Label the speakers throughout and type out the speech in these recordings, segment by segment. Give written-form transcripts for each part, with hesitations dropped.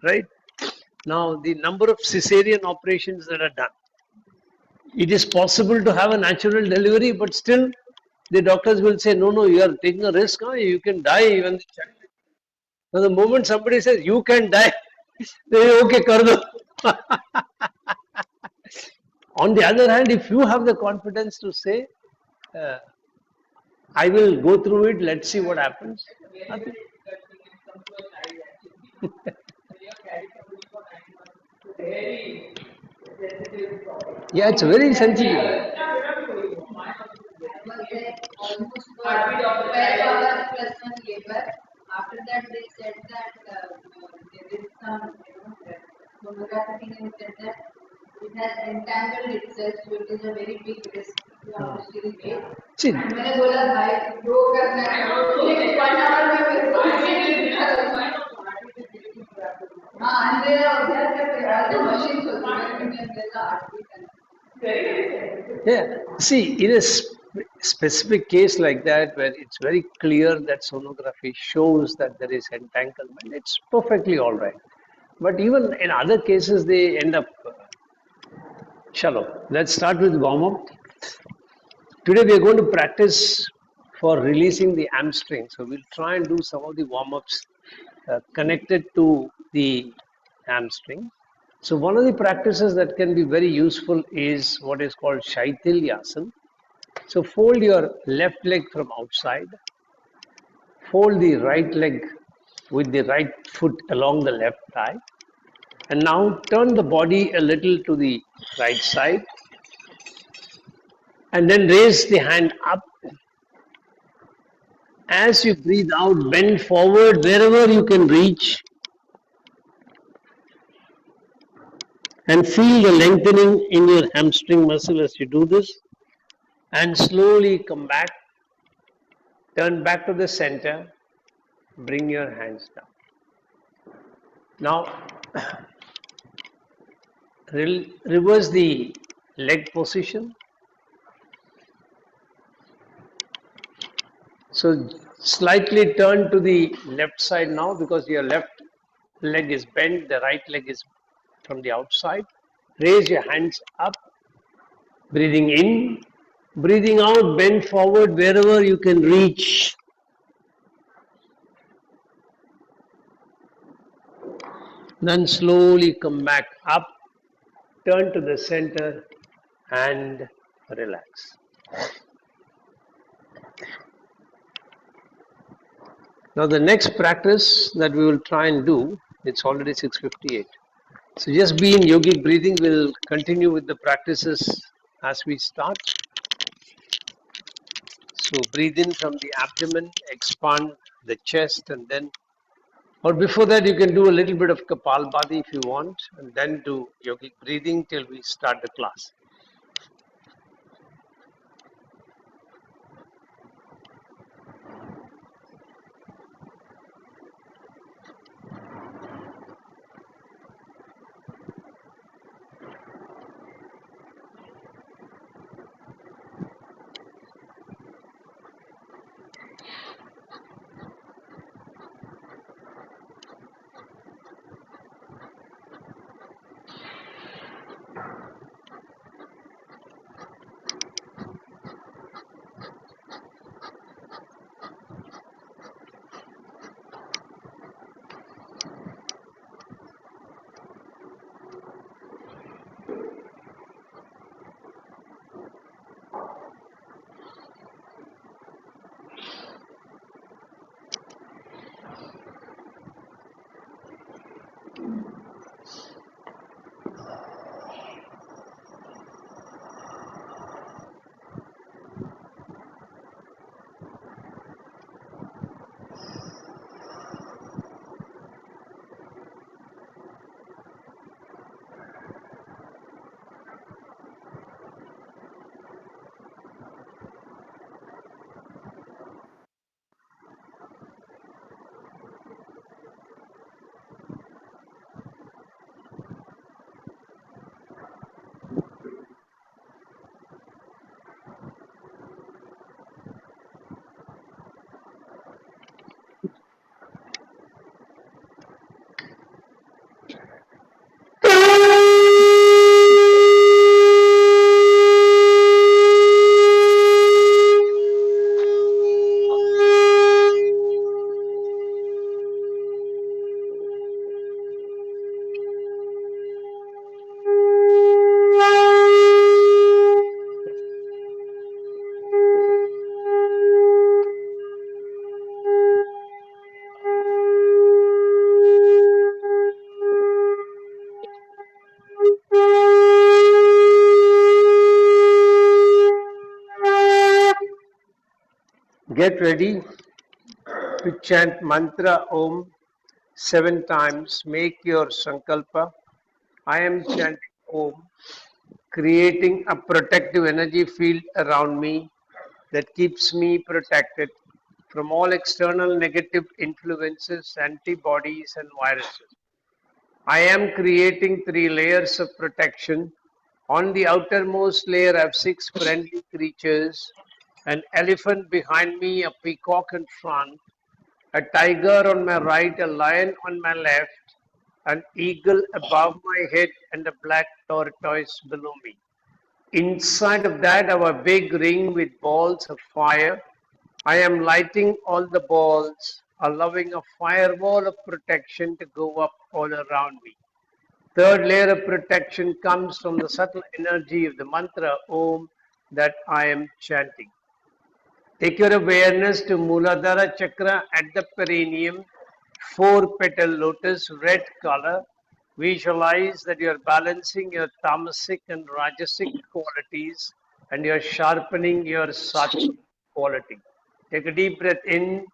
Speaker 1: right? Now, the number of cesarean operations that are done. It is possible to have a natural delivery, but still the doctors will say, no, no, you are taking a risk, huh? You can die even the child. Now, the moment somebody says, you can die, they say, okay, kar do. On the other hand, if you have the confidence to say, uh, I will go through it, let's see what happens. Nothing. Yeah, it's very sensitive.
Speaker 2: was there almost for 12 hours plus one labor. After that, they said that there is some, sonography and said that it has entangled itself, so it is a very big risk to have to still wait.
Speaker 1: See,
Speaker 2: मैंने बोला भाई जो करना है करो, लेकिन 1 hour में मेरे को हाँ अंधेरा हो गया तो मशीन होती है मैंने अंधेरा
Speaker 1: yeah, see, in a specific case like that, where it's very clear that sonography shows that there is entanglement, it's perfectly all right. But even in other cases, they end up shallow. Let's start with warm up. Today, we are going to practice for releasing the hamstring. So, we'll try and do some of the warm ups connected to the hamstring. So, one of the practices that can be very useful is what is called Shaitilyasana. So fold your left leg from outside, fold the right leg with the right foot along the left thigh, and now turn the body a little to the right side, and then raise the hand up. As you breathe out, bend forward wherever you can reach, and feel the lengthening in your hamstring muscle as you do this, and slowly come back, turn back to the center, bring your hands down. Now, reverse the leg position. So slightly turn to the left side now because your left leg is bent, the right leg is from the outside. Raise your hands up, breathing in, breathing out, bend forward wherever you can reach. Then slowly come back up, turn to the center and relax. Now the next practice that we will try and do, it's already 6:58. So just be in yogic breathing. We'll continue with the practices as we start. So breathe in from the abdomen, expand the chest, and then, or before that, you can do a little bit of Kapalbhati if you want, and then do yogic breathing till we start the class. Get ready to chant mantra Om 7 times. Make your sankalpa. I am chanting Om, creating a protective energy field around me that keeps me protected from all external negative influences, antibodies, and viruses. I am creating 3 layers of protection. On the outermost layer, I have 6 friendly creatures: an elephant behind me, a peacock in front, a tiger on my right, a lion on my left, an eagle above my head, and a black tortoise below me. Inside of that, our big ring with balls of fire. I am lighting all the balls, allowing a firewall of protection to go up all around me. Third layer of protection comes from the subtle energy of the mantra Om that I am chanting. Take your awareness to Muladhara Chakra at the perineum, 4 petal lotus, red color. Visualize that you are balancing your tamasic and rajasic qualities and you are sharpening your sattvic quality. Take a deep breath in.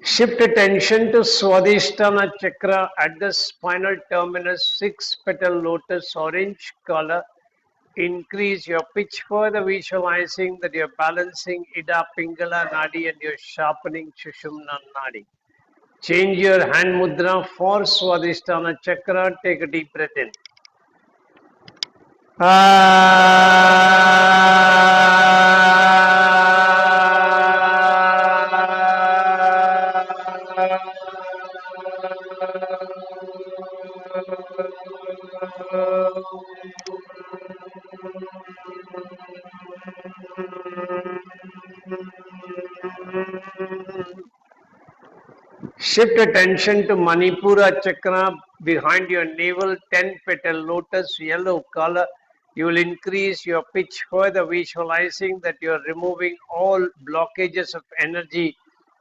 Speaker 1: Shift attention to Swadhisthana Chakra at the spinal terminus, 6 petal lotus, orange color. Increase your pitch further, visualizing that you're balancing Ida Pingala Nadi and you're sharpening Shushumna Nadi. Change your hand mudra for Swadhisthana Chakra. Take a deep breath in. Shift attention to Manipura Chakra behind your navel, 10 petal lotus, yellow color. You will increase your pitch further, visualizing that you are removing all blockages of energy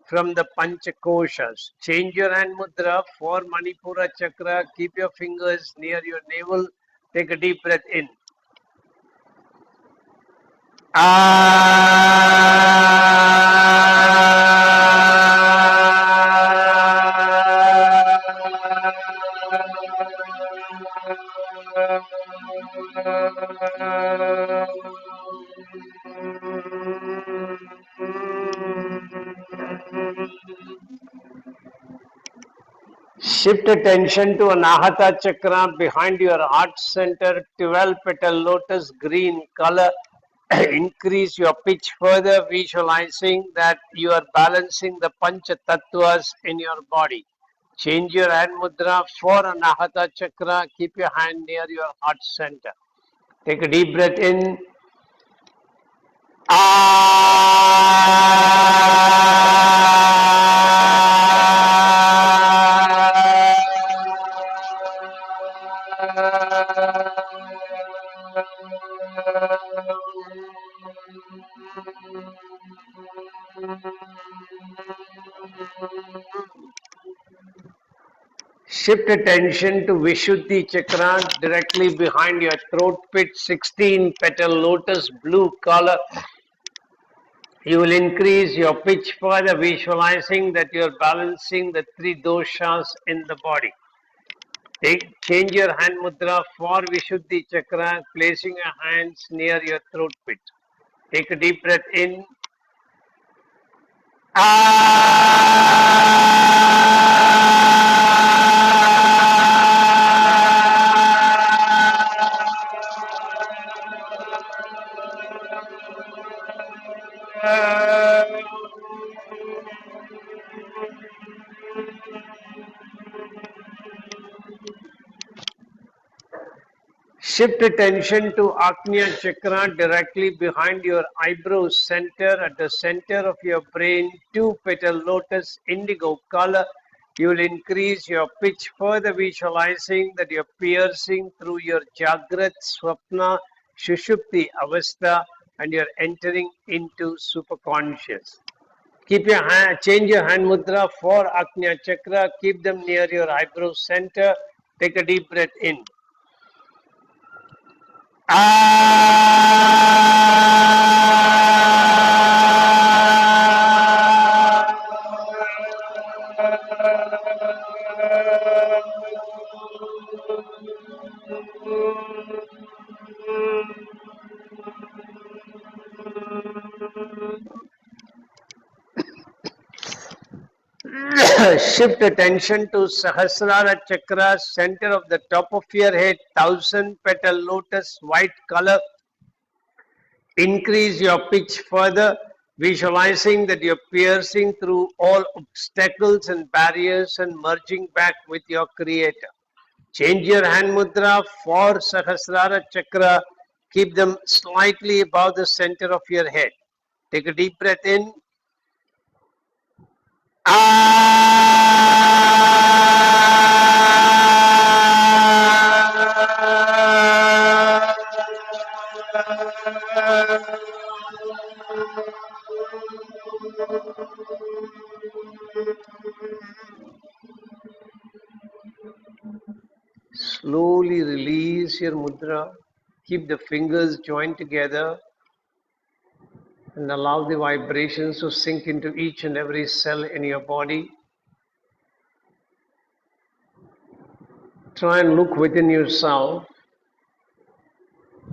Speaker 1: from the Panchakoshas. Change your hand mudra for Manipura Chakra. Keep your fingers near your navel. Take a deep breath in. Shift attention to Anahata Chakra behind your heart center, 12 petal lotus, green color. Increase your pitch further, visualizing that you are balancing the Pancha Tattvas in your body. Change your hand mudra for Anahata Chakra. Keep your hand near your heart center. Take a deep breath in. Shift attention to Vishuddhi Chakra directly behind your throat pit, 16 petal lotus, blue color. You will increase your pitch further, visualizing that you are balancing the 3 doshas in the body. Change your hand mudra for Vishuddhi Chakra, placing your hands near your throat pit. Take a deep breath in. Shift attention to Agnya Chakra directly behind your eyebrow center, at the center of your brain, 2 petal lotus, indigo color. You will increase your pitch further, visualizing that you're piercing through your Jagrat, Swapna, Shushupti Avastha, and you're entering into superconscious. Keep your hand, change your hand mudra for Agnya Chakra. Keep them near your eyebrow center. Take a deep breath in. Shift attention to Sahasrara Chakra, center of the top of your head, 1,000 petal lotus, white color. Increase your pitch further, visualizing that you're piercing through all obstacles and barriers and merging back with your Creator. Change your hand mudra for Sahasrara Chakra. Keep them slightly above the center of your head. Take a deep breath in. Slowly release your mudra. Keep the fingers joined together and allow the vibrations to sink into each and every cell in your body. Try and look within yourself,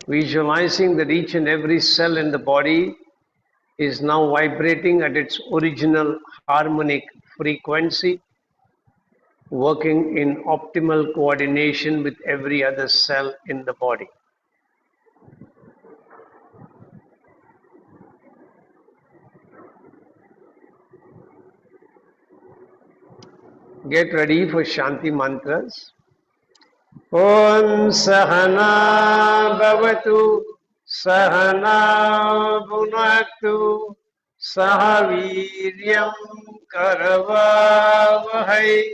Speaker 1: visualizing that each and every cell in the body is now vibrating at its original harmonic frequency, working in optimal coordination with every other cell in the body. Get ready for Shanti mantras. Om Sahana Bhavatu Sahana Bhunaktu Sahaviryam Karavavahai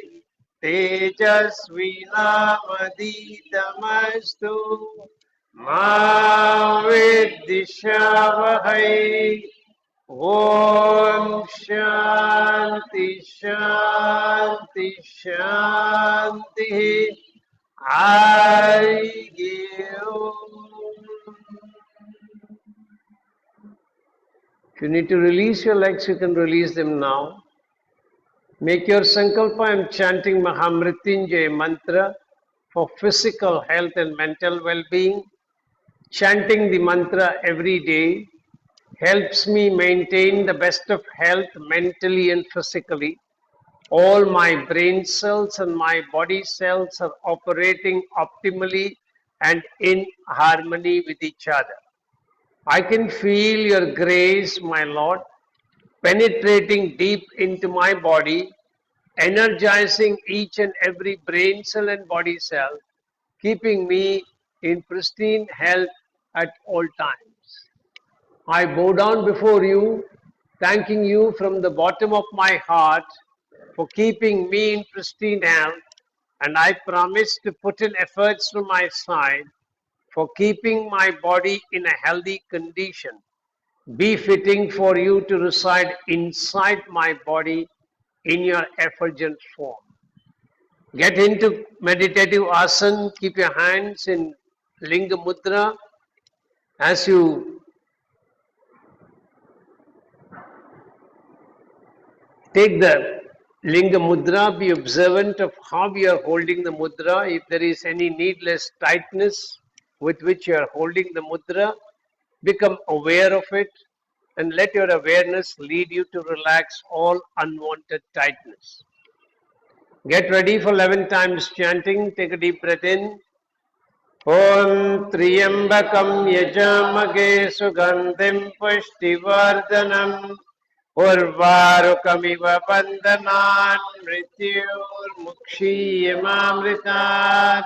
Speaker 1: Tejasvinavaditamastu Ma Viddhishavahai. Om Shanti Shanti Shanti. I give. If you need to release your legs, you can release them now. Make your sankalpa. I am chanting Mahamrityunjay mantra for physical health and mental well-being. Chanting the mantra every day helps me maintain the best of health mentally and physically. All my brain cells and my body cells are operating optimally and in harmony with each other. I can feel your grace, my Lord, penetrating deep into my body, energizing each and every brain cell and body cell, keeping me in pristine health at all times. I bow down before you, thanking you from the bottom of my heart for keeping me in pristine health, and I promise to put in efforts from my side for keeping my body in a healthy condition, befitting for you to reside inside my body in your effulgent form. Get into meditative asana, keep your hands in Linga Mudra. As you take the Linga Mudra, be observant of how you are holding the mudra. If there is any needless tightness with which you are holding the mudra, become aware of it and let your awareness lead you to relax all unwanted tightness. Get ready for 11 times chanting. Take a deep breath in. Om Triyambakam Yajamage Sugandhim Pushtivardhanam Urvarukamiva Bandhanan Mrityurmukshiyamamritat.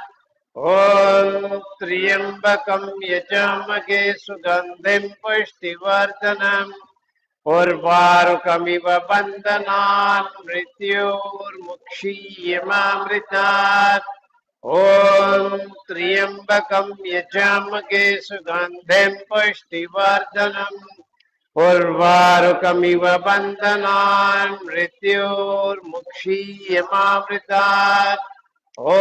Speaker 1: Om Triyambakam Yajamage Sugandhim Pushtivardhanam
Speaker 3: उर्वारुकमिव बन्धनान् मृत्योर्मुक्षीयमामृतात् ॐ त्र्यम्बकं यजामहे सुगन्धिं पुष्टिवर्धनम् उर्वारुकमिव बन्धनान् मृत्योर्मुक्षीयमामृतात् ॐ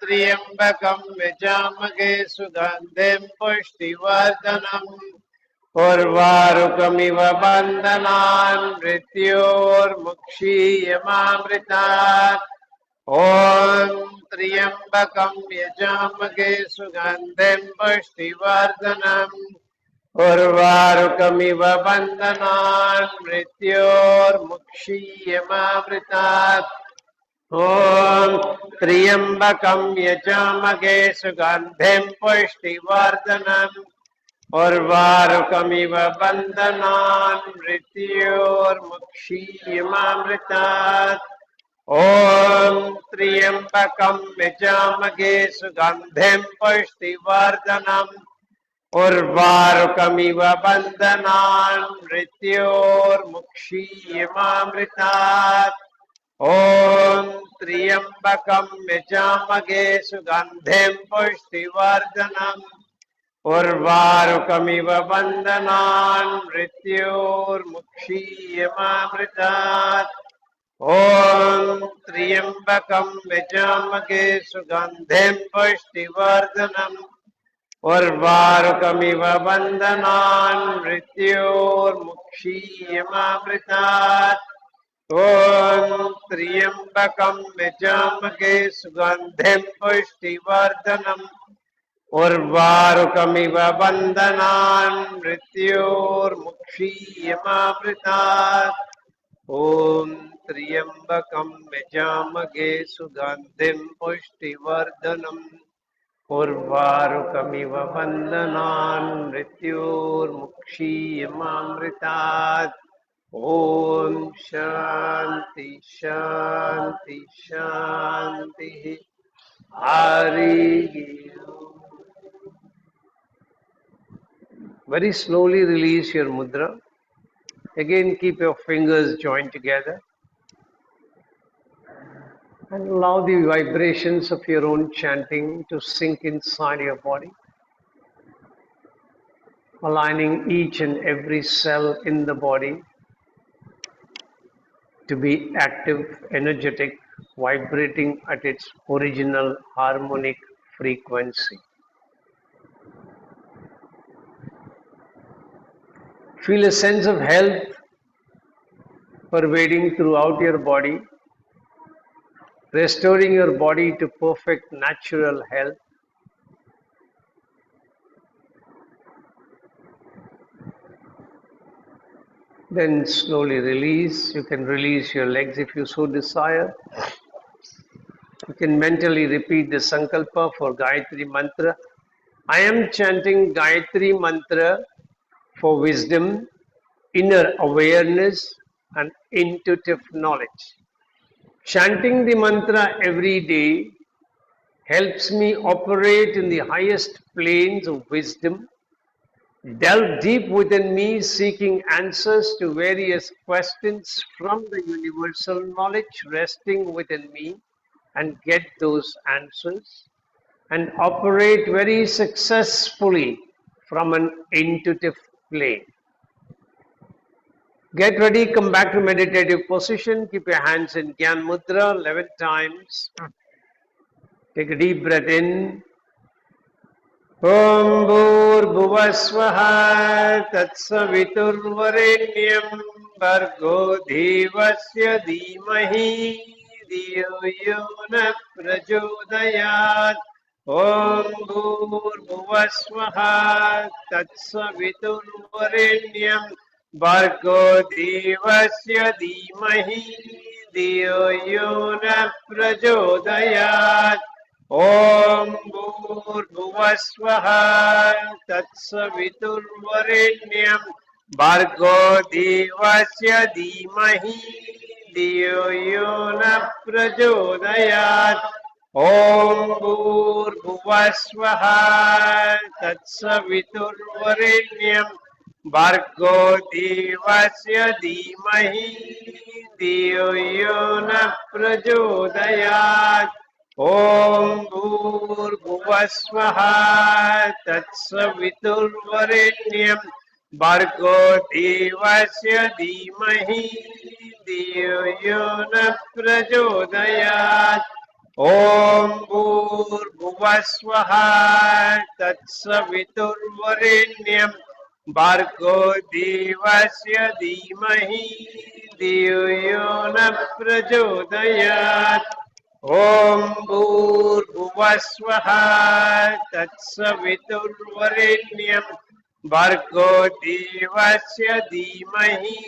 Speaker 3: त्र्यम्बकं यजामहे सुगन्धिं पुष्टिवर्धनम् उर्वारुकमिव बन्धनान् मृत्योर्मुक्षीयमामृतात् ॐ त्र्यम्बकं यजामहे सुगन्धिं पुष्टिवर्धनम् उर्वारुकमिव बन्धनान् मृत्योर्मुक्षीयमामृतात् ॐ त्र्यम्बकं यजामहे सुगन्धिं पुष्टिवर्धनम् उर्वारुकमिव बन्धनान् मृत्योर्मुक्षीयमामृतात् ॐ त्र्यम्बकं यजामहे सुगन्धिं पुष्टिवर्धनम् उर्वारुकमिव बन्धनान् मृत्योर्मुक्षीयमामृतात् ॐ त्र्यम्बकं यजामहे सुगन्धिं पुष्टिवर्धनम् उर्वारुकमिव बन्धनान् मृत्योर्मुक्षीयमामृतात् ॐ त्र्यम्बकं यजामहे सुगन्धिं पुष्टिवर्धनम् उर्वारुकमिव बन्धनान् मृत्योर्मुक्षीयमामृतात् ॐ त्र्यम्बकं यजामहे सुगन्धिं पुष्टिवर्धनम् उर्वारुकमिव बन्धनान् मृत्योर्मुक्षीयमामृतात् ॐ त्र्यम्बकं यजामहे सुगन्धिं पुष्टिवर्धनम् उर्वारुकमिव बन्धनान् मृत्योर्मुक्षीयमामृतात् ॐ शान्ति शान्ति शान्तिः हरिः ओम्. Very slowly release your mudra. Again, keep your fingers joined together and allow the vibrations of your own chanting to sink inside your body, aligning each and every cell in the body to be active, energetic, vibrating at its original harmonic frequency. Feel a sense of health pervading throughout your body, restoring your body to perfect natural health. Then slowly release. You can release your legs if you so desire. You can mentally repeat the sankalpa for Gayatri Mantra. I am chanting Gayatri Mantra for wisdom, inner awareness, and intuitive knowledge. Chanting the mantra every day helps me operate in the highest planes of wisdom, delve deep within me seeking answers to various questions from the universal knowledge resting within me, and get those answers, and operate very successfully from an intuitive plane. Get ready, come back to meditative position, keep your hands in Gyan Mudra 11 times. Take a deep breath in. Om Bhurбhuvasvaha Tatsaviturvarenyam Bhargo Devasya Dhimahi Dhiyo Yo Na Prachodayat. Om Bhurбhuvasvaha Tatsaviturvarenyam Bhargo Devasya Dhimahi Dhiyo Yo Na Prachodayat. Om Bhurбhuvasvaha Tatsaviturvarenyam Bhargo Devasya Dhimahi Dhiyo Yo Na Prachodayat. Om Bhurбhuvasvaha Tatsaviturvarenyam भर्गो देवस्य धीमहि धियो यो न प्रचोदयात् ॐ भूर्भुवस्वः तत्सवितुर्वरेण्यं भर्गो देवस्य धीमहि धियो यो न प्रचोदयात् ॐ भूर्भुवस्वः तत्सवितुर्वरेण्यं भर्गो देवस्य धीमहि धियो यो न प्रचोदयात् ॐ भूर्भुवस्वः तत्सवितुर्वरेण्यं भर्गो देवस्य धीमहि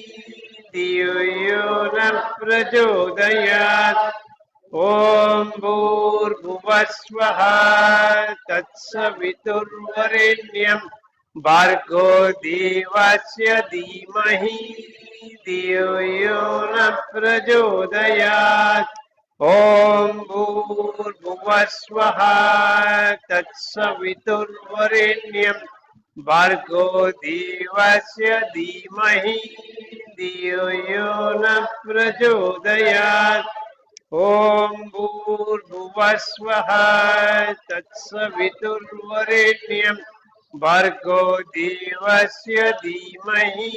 Speaker 3: धियो यो न प्रचोदयात् ॐ भूर्भुवस्वः तत्सवितुर्वरेण्यं भर्गो देवस्य धीमहि धियो यो न प्रचोदयात् ॐ भूर्भुवस्वः तत्सवितुर्वरेण्यं भर्गो देवस्य धीमहि धियो यो न प्रचोदयात् ॐ भूर्भुवस्वः तत्सवितुर्वरेण्यं भर्गो देवस्य धीमहि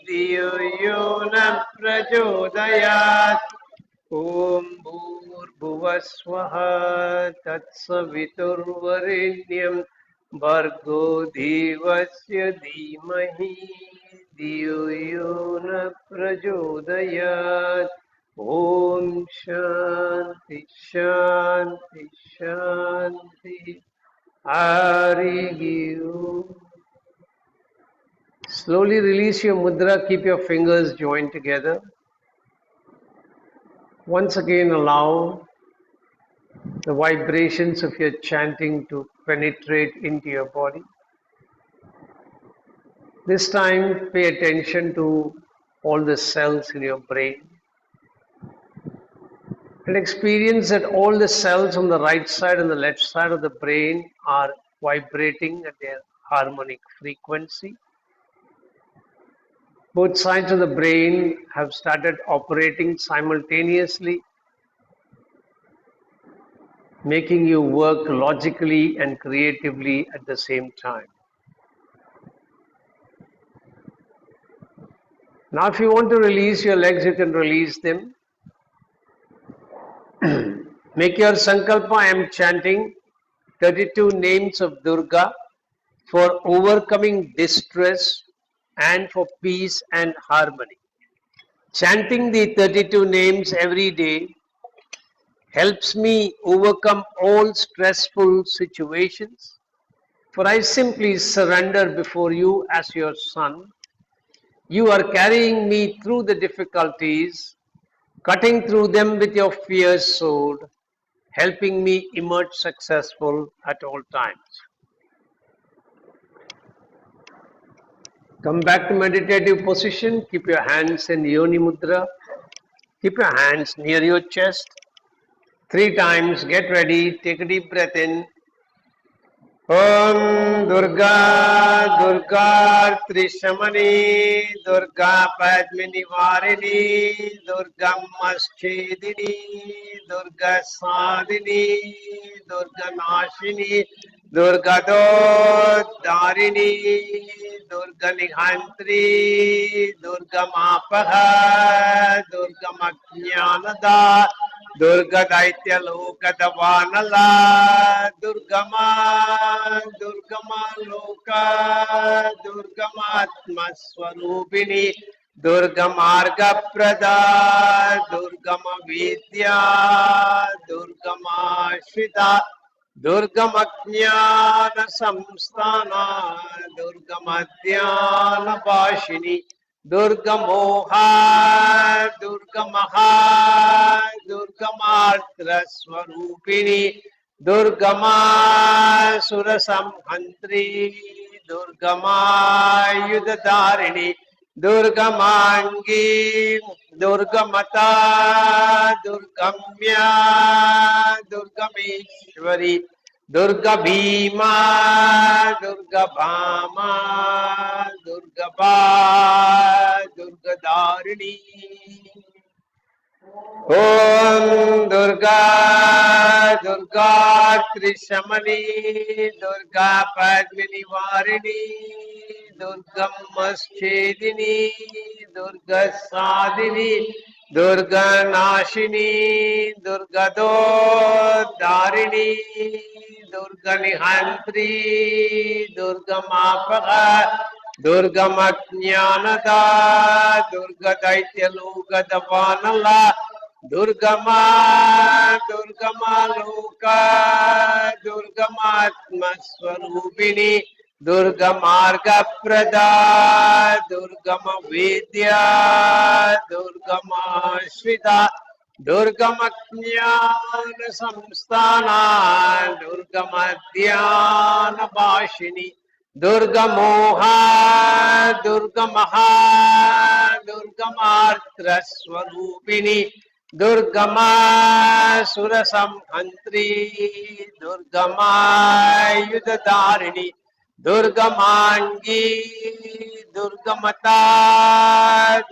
Speaker 3: धियो यो न प्रचोदयात् ॐ भूर्भुवस्वः तत्सवितुर्वरेण्यं भर्गो देवस्य धीमहि धियो यो न प्रचोदयात् ॐ शान्ति शान्ति शान्ति Harihi Om. Slowly release your mudra, keep your fingers joined together. Once again allow the vibrations of your chanting to penetrate into your body. This time pay attention to all the cells in your brain. And experience that all the cells on the right side and the left side of the brain are vibrating at their harmonic frequency. Both sides of the brain have started operating simultaneously, making you work logically and creatively at the same time. Now, if you want to release your legs, you can release them. Make your sankalpa. I am chanting 32 names of Durga for overcoming distress and for peace and harmony. Chanting the 32 names every day helps me overcome all stressful situations, for I simply surrender before you as your son. You are carrying me through the difficulties, cutting through them with your fierce sword, helping me emerge successful at all times. Come back to meditative position. Keep your hands in Yoni Mudra. Keep your hands near your chest. 3 times. Get ready. Take a deep breath in. Om Durga Durga Trishamani Durga Padmini Varini Durga Maschedini Durga Sadini Durga Nashini Durga Darini Durga Nihantri Durga Mapaha Durga Majnanada Durga Daitya Lokadavanala Durgama Loka Durgama Atma Swarupini Durgamarga Prada Durgama Vidya Durgama Shita Durgama Jnana Samsthana Durgama Dhyana Vashini Durga Moha Durga Maha Durga Martra Swarupini Durgama Surasamhantri Durgama Yudhadarini Durgamangi Durgamata Durgamya Durgameshwari Durga Bhima Durga Bhama Durga Durgaba Durgadarini. Om Durga Durga Trishamani Durga Padmini Varini Durgam Maschedini Durga Sadini Durga Nashini Durga Darini Durga Nihantri Durga Mapaga Durga Matnyanada Durga Daityaluga Davanala Durgama Loka Durgamatma Swarupini Durgamarga Prada Durgama Vidya Durgama Shvita Durgama Jnana Samsthana Durgama Dhyana Bhashini Durga Moha Durga Maha Durga Martra Swarupini Durgama Surasamhantri Durgama Yudhadarini Durgamangi Durgamata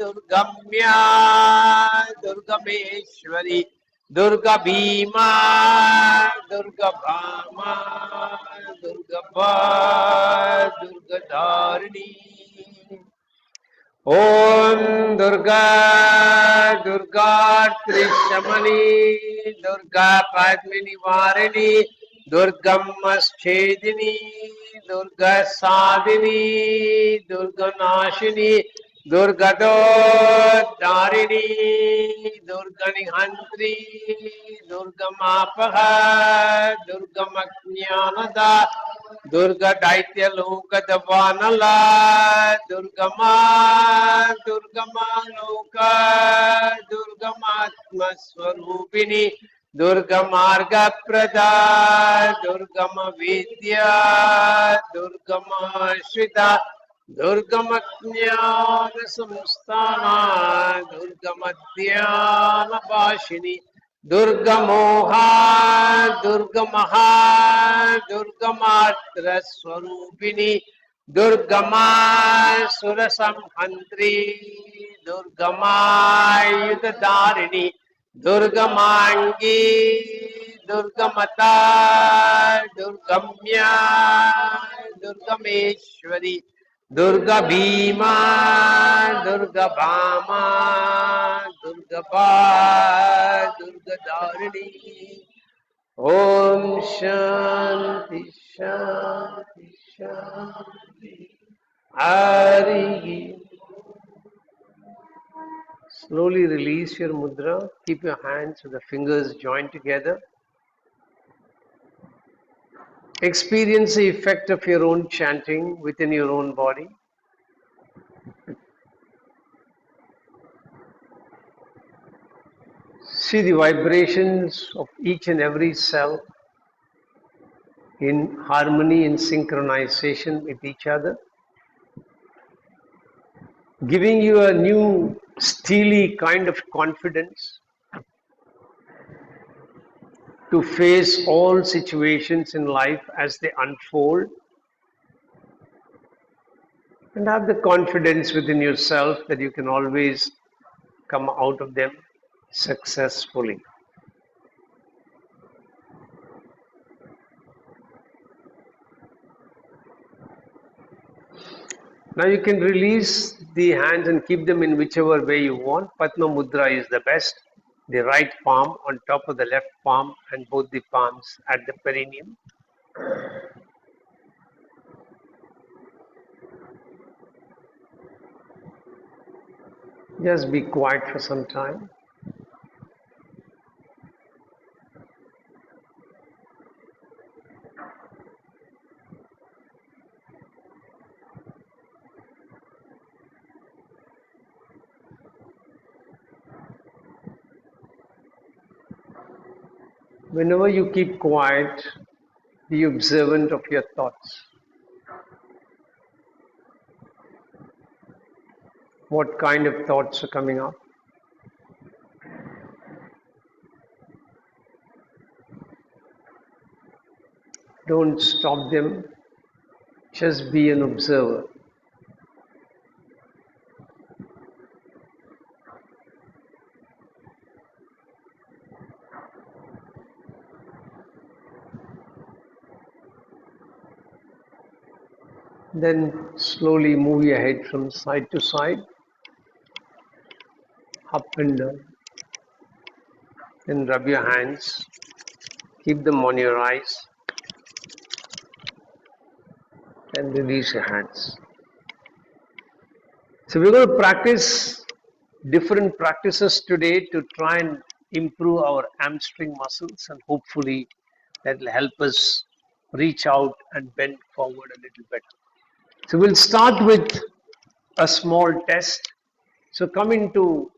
Speaker 3: Durgamya Durgameshwari Durga Bhima Durga Bhama Durga Ba Durga Dharini Om Durga Durga Trishamani Durga Padmini Varini Durgam Maschedini Durga Sadini Durga Nashini Durga Darini Durga Nihantri Durga Mapaha Durga Maknyanada Durga Daitya Loka Davanala Durgama Loka Durgamatma Swarupini Durga Marga Prada Durgama Vidya Durgama Shvita Durgama Jnana Samsthana Durgama Dhyana Bhashini Durga Moha Durga Maha Durga Matra Swarupini Durgama Surasamhantri Durgama Yudhadarini Durgamangi Durgamata Durgamya Durgameshwari Durga Bhima Durga Bhama Durga Ba Durga Dharini Om Shanti Shanti Shanti Hari. Slowly release your mudra. Keep your hands with the fingers joined together. Experience the effect of your own chanting within your own body. See the vibrations of each and every cell in harmony and synchronization with each other, giving you a new steely kind of confidence to face all situations in life as they unfold, and have the confidence within yourself that you can always come out of them successfully. Now you can release the hands and keep them in whichever way you want. Padma Mudra is the best. The right palm on top of the left palm and both the palms at the perineum. Just be quiet for some time. Whenever you keep quiet, be observant of your thoughts. What kind of thoughts are coming up? Don't stop them. Just be an observer. Then slowly move your head from side to side, up and down. Then rub your hands, keep them on your eyes, and release your hands. So we're going to practice different practices today to try and improve our hamstring muscles, and hopefully that will help us reach out and bend forward a little better. So we'll start with a small test. So come into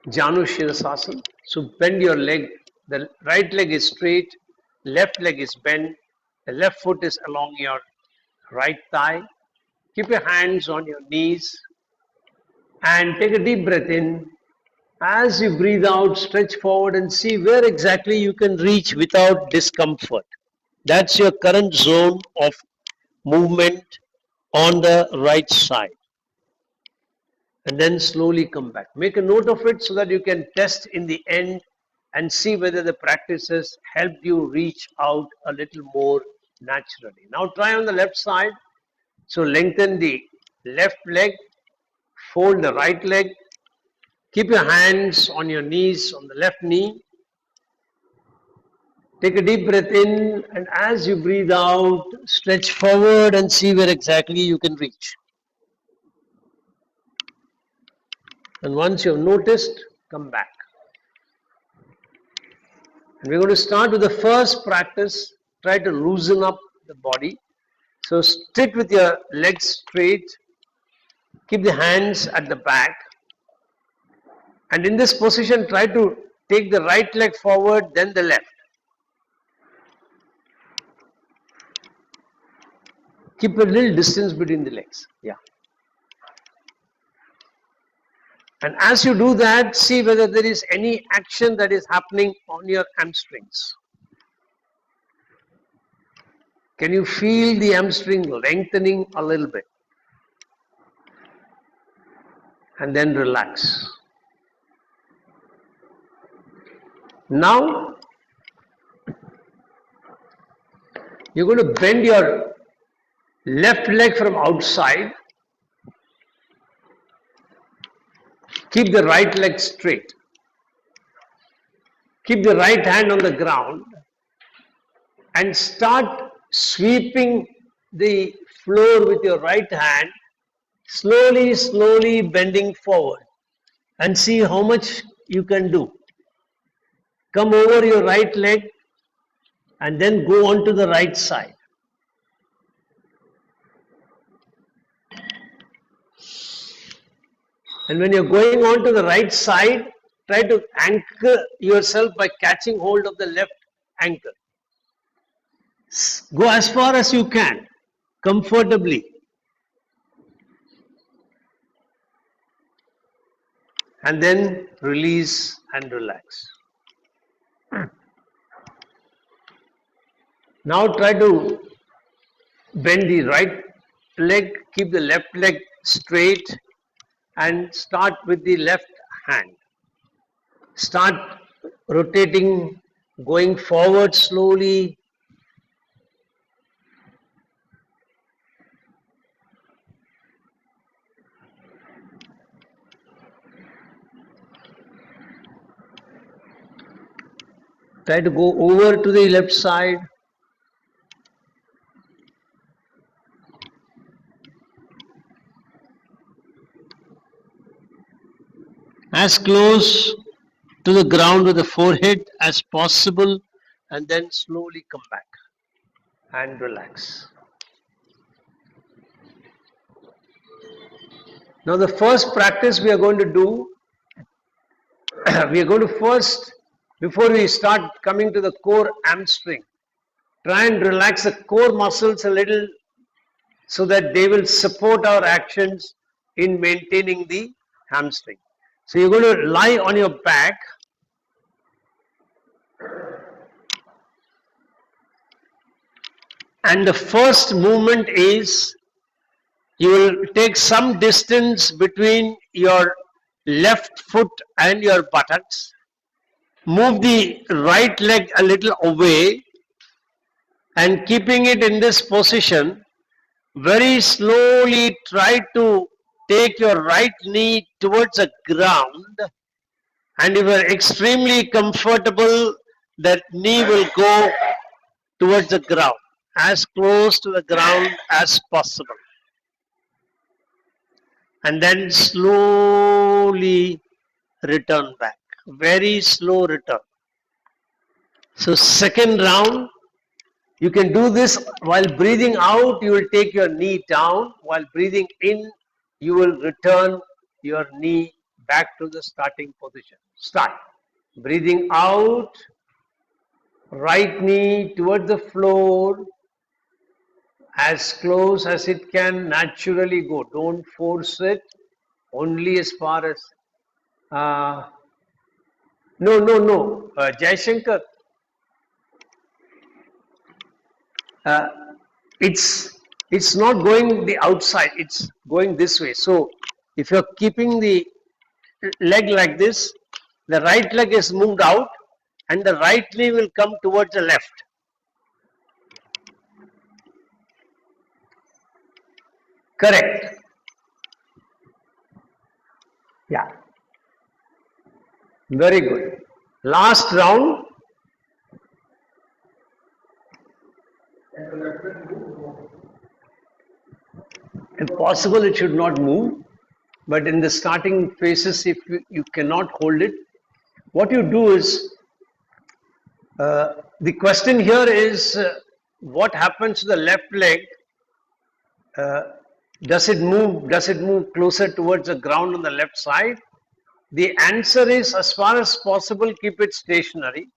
Speaker 3: Janu Shirasasana. So bend your leg. The right leg is straight, left leg is bent, the left foot is along your right thigh. Keep your hands on your knees and take a deep breath in. As you breathe out, stretch forward and see where exactly you can reach without discomfort. That's your current zone of movement on the right side. And then slowly come back. Make a note of it so that you can test in the end and see whether the practices help you reach out a little more naturally. Now try on the left side. So lengthen the left leg, fold the right leg, keep your hands on your knees, on the left knee. Take a deep breath in, and as you breathe out, stretch forward and see where exactly you can reach. And once you've noticed, come back. And we're going to start with the first practice. Try to loosen up the body. So sit with your legs straight. Keep the hands at the back. And in this position, try to take the right leg forward, then the left. Keep a little distance between the legs. Yeah. And as you do that, see whether there is any action that is happening on your hamstrings. Can you feel the hamstring lengthening a little bit? And then relax. Now, you're going to bend your left leg from outside. Keep the right leg straight. Keep the right hand on the ground and start sweeping the floor with your right hand, slowly bending forward, and see how much you can do. Come over your right leg and then go on to the right side. And when you're going on to the right side, try to anchor yourself by catching hold of the left ankle. Go as far as you can, comfortably. And then release and relax. Now try to bend the right leg, keep the left leg straight, and start with the left hand. Start rotating, going forward slowly. Try to go over to the left side. As close to the ground with the forehead as possible, and then slowly come back and relax. Now the first practice we are going to do, we are going to first, before we start coming to the core hamstring, try and relax the core muscles a little so that they will support our actions in maintaining the hamstring. So you're going to lie on your back and the first movement is you will take some distance between your left foot and your buttocks. Move the right leg a little away and keeping it in this position, Very slowly try to take your right knee towards the ground, and if you are extremely comfortable, that knee will go towards the ground, as close to the ground as possible. And then slowly return back. Very slow return. So second round, you can do this while breathing out, you will take your knee down. While breathing in, you will return your knee back to the starting position. Start. Breathing out, right knee towards the floor, as close as it can naturally go. Don't force it, only as far as. No. Jai Shankar, uh, it's not going the outside, it's going this way. So if you're keeping the leg like this, the right leg is moved out and the right knee will come towards the left. Correct. Yeah. Very good. Last round. If possible, it should not move. But in the starting phases, if you cannot hold it, what you do is, the question here is, what happens to the left leg? Does it move? Does it move closer towards the ground on the left side? The answer is, as far as possible, keep it stationary.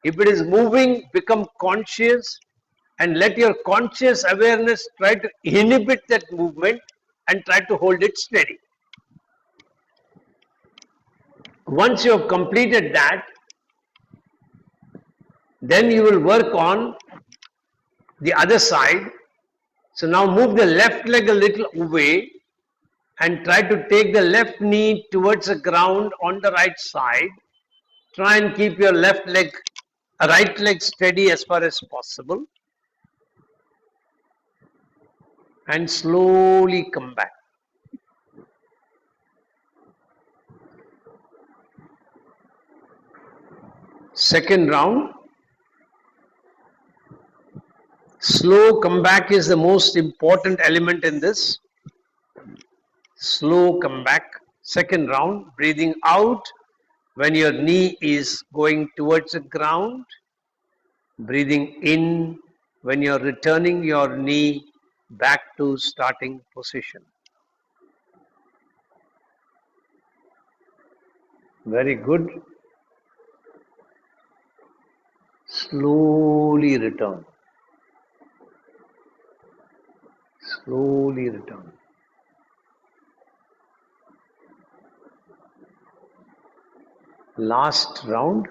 Speaker 3: If it is moving, become conscious and let your conscious awareness try to inhibit that movement and try to hold it steady. Once you have completed that, then you will work on the other side. So now move the left leg a little away and try to take the left knee towards the ground on the right side. Try and keep your right leg steady as far as possible. And slowly come back. Second round. Slow comeback is the most important element in this. Slow comeback. Second round, breathing out when your knee is going towards the ground. Breathing in when you're returning your knee back to starting position. Very good. Slowly return. Slowly return. Last round.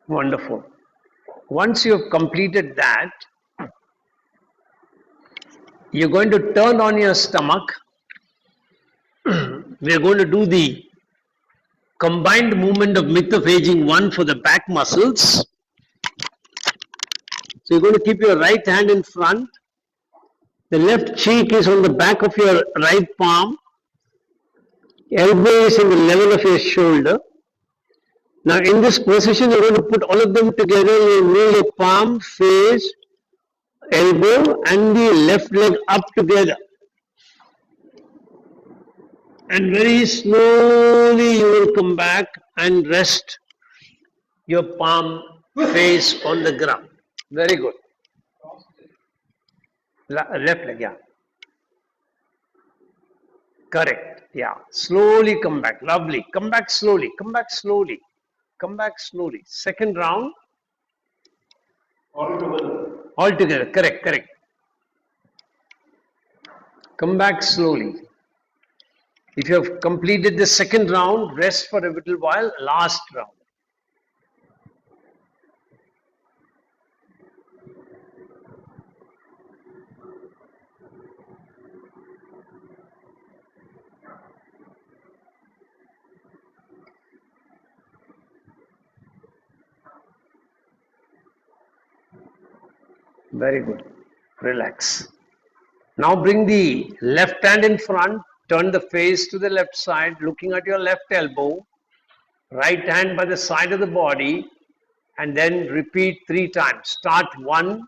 Speaker 3: Wonderful. Once you have completed that, you're going to turn on your stomach. We're going to do the combined movement of myth of aging 1 for the back muscles. So you're going to keep your right hand in front. The left cheek is on the back of your right palm. Elbow is in the level of your shoulder. Now in this position, you're going to put all of them together. You move your palm, face, elbow and the left leg up together. And very slowly you will come back and rest your palm, face on the ground. Very good. Left leg, yeah. Correct, yeah. Slowly come back. Lovely. Come back slowly. Come back slowly. Come back slowly. Second round. All together. Correct. Come back slowly. If you have completed the second round, rest for a little while. Last round. Very good. Relax. Now bring the left hand in front, turn the face to the left side, looking at your left elbow, right hand by the side of the body, and then repeat 3 times. Start 1,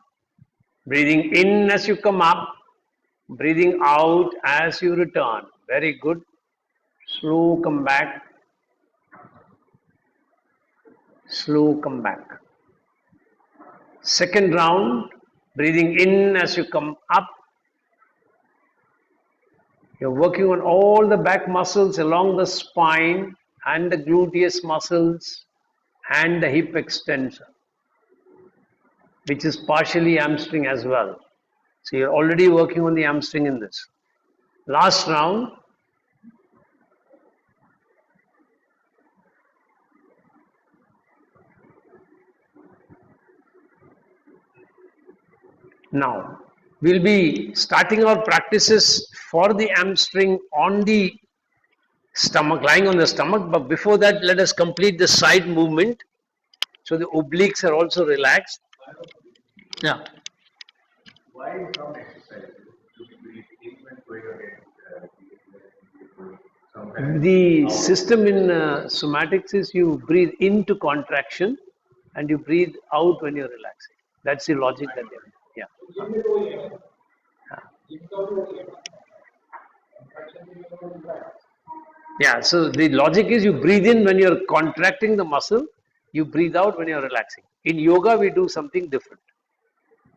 Speaker 3: breathing in as you come up, breathing out as you return. Very good. Slow come back. Slow come back. Second round, breathing in as you come up. You're working on all the back muscles along the spine and the gluteus muscles and the hip extensor, which is partially hamstring as well. So you're already working on the hamstring in this. Last round. Now, we'll be starting our practices for the hamstring on the stomach, lying on the stomach. But before that, let us complete the side movement. So the obliques are also relaxed. Yeah.
Speaker 4: Why some exercises to breathe in and go ahead? Sometimes
Speaker 3: The system in somatics is you breathe into contraction and you breathe out when you're relaxing. That's the logic that they're. Yeah. Yeah, so the logic is you breathe in when you're contracting the muscle, you breathe out when you're relaxing. In yoga, we do something different.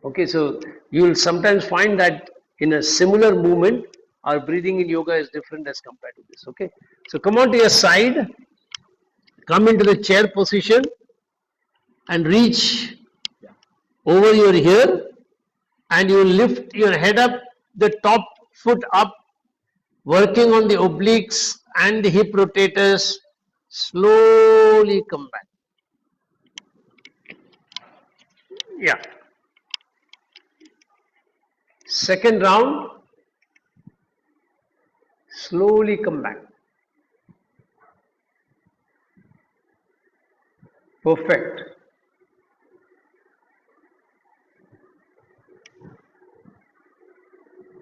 Speaker 3: Okay, so you'll sometimes find that in a similar movement, our breathing in yoga is different as compared to this. Okay, so come on to your side, come into the chair position and reach over your here, and you lift your head up, the top foot up, working on the obliques and the hip rotators. Slowly come back. Yeah. Second round. Slowly come back. Perfect.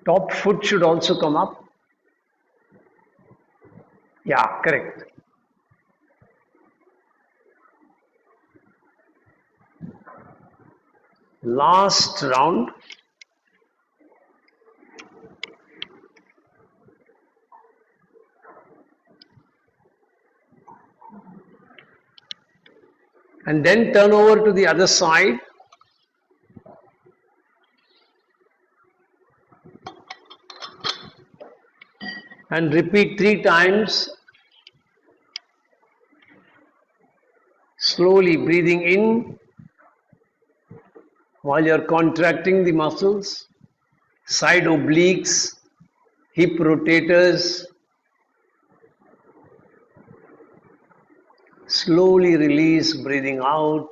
Speaker 3: Top foot should also come up. Yeah, correct. Last round. And then turn over to the other side. And repeat 3 times. Slowly breathing in while you're contracting the muscles, side obliques, hip rotators. Slowly release, breathing out.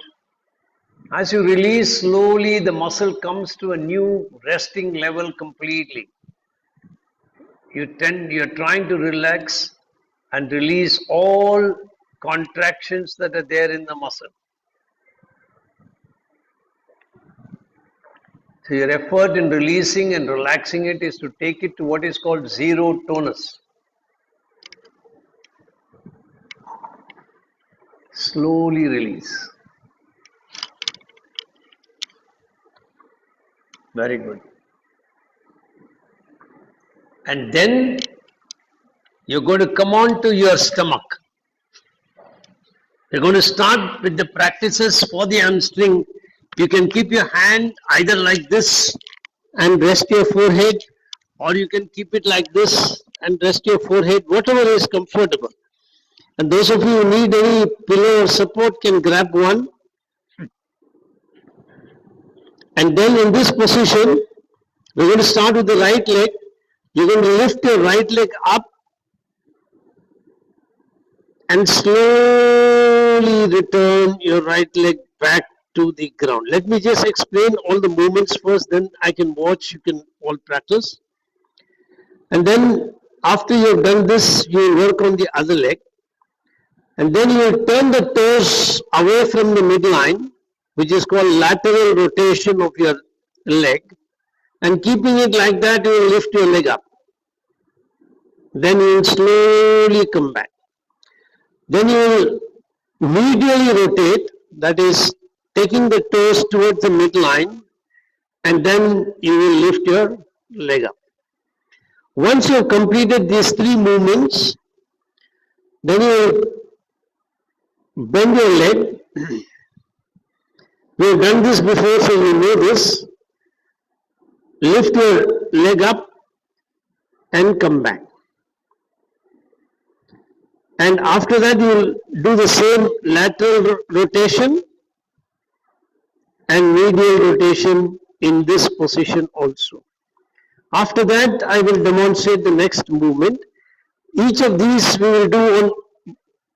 Speaker 3: As you release slowly, the muscle comes to a new resting level completely. You're trying to relax and release all contractions that are there in the muscle. So your effort in releasing and relaxing it is to take it to what is called zero tonus. Slowly release. Very good. And then you're going to come on to your stomach. You're going to start with the practices for the hamstring. You can keep your hand either like this and rest your forehead, or you can keep it like this and rest your forehead, whatever is comfortable. And those of you who need any pillow or support can grab one. And then in this position, we're going to start with the right leg. You're going to lift your right leg up and slowly return your right leg back to the ground. Let me just explain all the movements first, then I can watch, you can all practice. And then after you've done this, you work on the other leg. And then you turn the toes away from the midline, which is called lateral rotation of your leg, and keeping it like that, you will lift your leg up. Then you will slowly come back. Then you will medially rotate, that is, taking the toes towards the midline, and then you will lift your leg up. Once you have completed these three movements, then you bend your leg. We have done this before, so you know this. Lift your leg up and come back. And after that, you will do the same lateral rotation and medial rotation in this position also. After that, I will demonstrate the next movement. Each of these we will do on